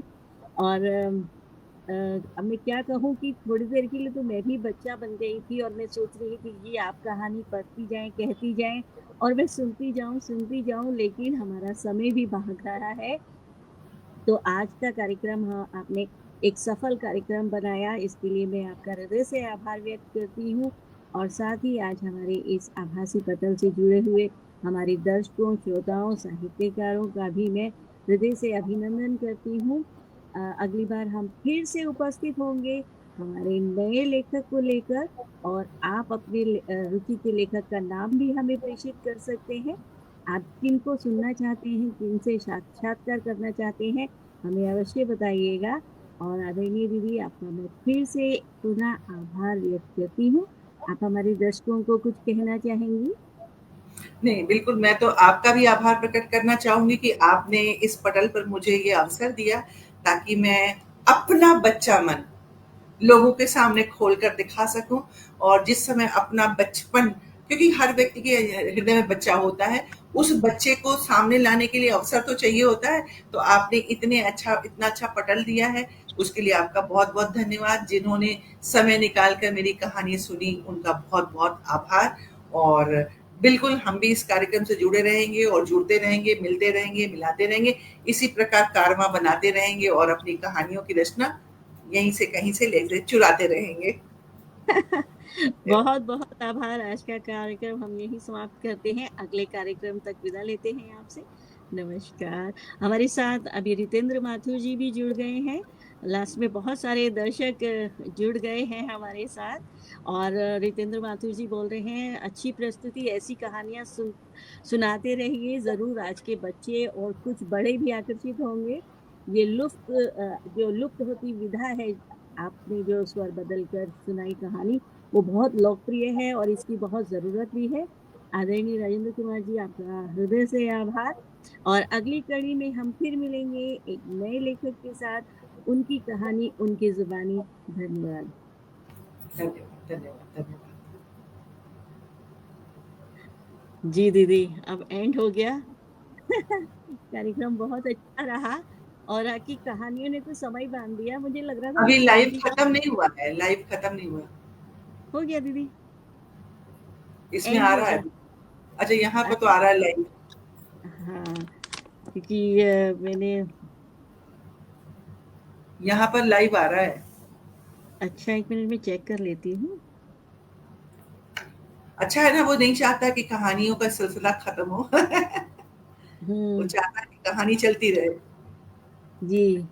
और अब मैं क्या कहूँ कि थोड़ी देर के लिए तो मैं भी बच्चा बन गई थी और मैं सोच रही थी कि आप कहानी पढ़ती जाएँ, कहती जाएँ और मैं सुनती जाऊँ, लेकिन हमारा समय भी भाग रहा है। तो आज का कार्यक्रम आपने एक सफल कार्यक्रम बनाया, इसके लिए मैं आपका हृदय से आभार व्यक्त करती हूँ। और साथ ही आज हमारे इस आभासी पटल से जुड़े हुए हमारे दर्शकों, श्रोताओं, साहित्यकारों का भी मैं हृदय से अभिनंदन करती हूँ। अगली बार हम फिर से उपस्थित होंगे हमारे नए लेखक को लेकर, और आप अपने रुचि के लेखक का नाम भी हमें प्रेषित कर सकते हैं। आप किनको सुनना चाहते हैं, किनसे साक्षात्कार करना चाहते हैं, हमें अवश्य बताइएगा। और आदरणीय दीदी आपका मैं फिर से पुनः आभार व्यक्त करती हूँ। आप हमारे दर्शकों को कुछ कहना चाहेंगी? नहीं, बिल्कुल मैं तो आपका भी आभार प्रकट करना चाहूँगी कि आपने इस पटल पर मुझे ये अवसर दिया, ताकि मैं अपना बच्चा मन लोगों के सामने खोलकर दिखा सकूँ और जिस समय अपना बचपन, क्योंकि हर व्यक्ति के हृदय में बच्चा होता है, उस बच्चे को सामने लाने के लिए अवसर तो चाहिए होता है। तो आपने इतना अच्छा पटल दिया है, उसके लिए आपका बहुत-बहुत धन्यवाद। जिन्होंने समय निकाल कर मेरी कहानी सुनी, उनका बहुत-बहुत आभार। और बिल्कुल हम भी इस कार्यक्रम से जुड़े रहेंगे और जुड़ते रहेंगे, मिलते रहेंगे, मिलाते रहेंगे। इसी प्रकार कारवां बनाते रहेंगे और अपनी कहानियों की रचना यहीं से कहीं से ले चुराते रहेंगे। बहुत-बहुत आभार। आज का कार्यक्रम हम यहीं समाप्त करते हैं। अगले कार्यक्रम तक विदा लेते हैं आपसे। नमस्कार। हमारे साथ अभी रितेंद्र माथुर जी भी जुड़ गए हैं। लास्ट में बहुत सारे दर्शक जुड़ गए हैं हमारे साथ और रितेंद्र माथुर जी बोल रहे हैं, "अच्छी प्रस्तुति, ऐसी कहानियाँ सुनाते रहिए, ज़रूर आज के बच्चे और कुछ बड़े भी आकर्षित होंगे। ये जो लुप्त होती विधा है, आपने जो स्वर बदल कर सुनाई कहानी, वो बहुत लोकप्रिय है और इसकी बहुत ज़रूरत भी है। आदरणीय राजेंद्र कुमार जी, आपका हृदय से आभार। और अगली कड़ी में हम फिर मिलेंगे एक नए लेखक के साथ, उनकी कहानी, उनकी ज़ुबानी। धन्यवाद। धन्यवाद, धन्यवाद, धन्यवाद। जी दीदी, अब एंड हो गया। कार्यक्रम बहुत अच्छा रहा और आपकी कहानियों ने तो समय बाँध दिया। मुझे लग रहा था अभी मैं लाइव शांति खत्म नहीं हुआ है, लाइव खत्म नहीं हुआ। हो गया दीदी, इसमें एंड आ हो रहा है गया। अभी। अच्छा, यहाँ पर तो अच्छा, आ रहा है लाइव। हाँ, क्योंकि मैंने यहाँ पर लाइव आ रहा है। अच्छा 1 मिनट में चेक कर लेती हूँ। अच्छा है ना, वो नहीं चाहता कि कहानियों का सिलसिला खत्म हो। वो हुँ, चाहता है कि कहानी चलती रहे। जी।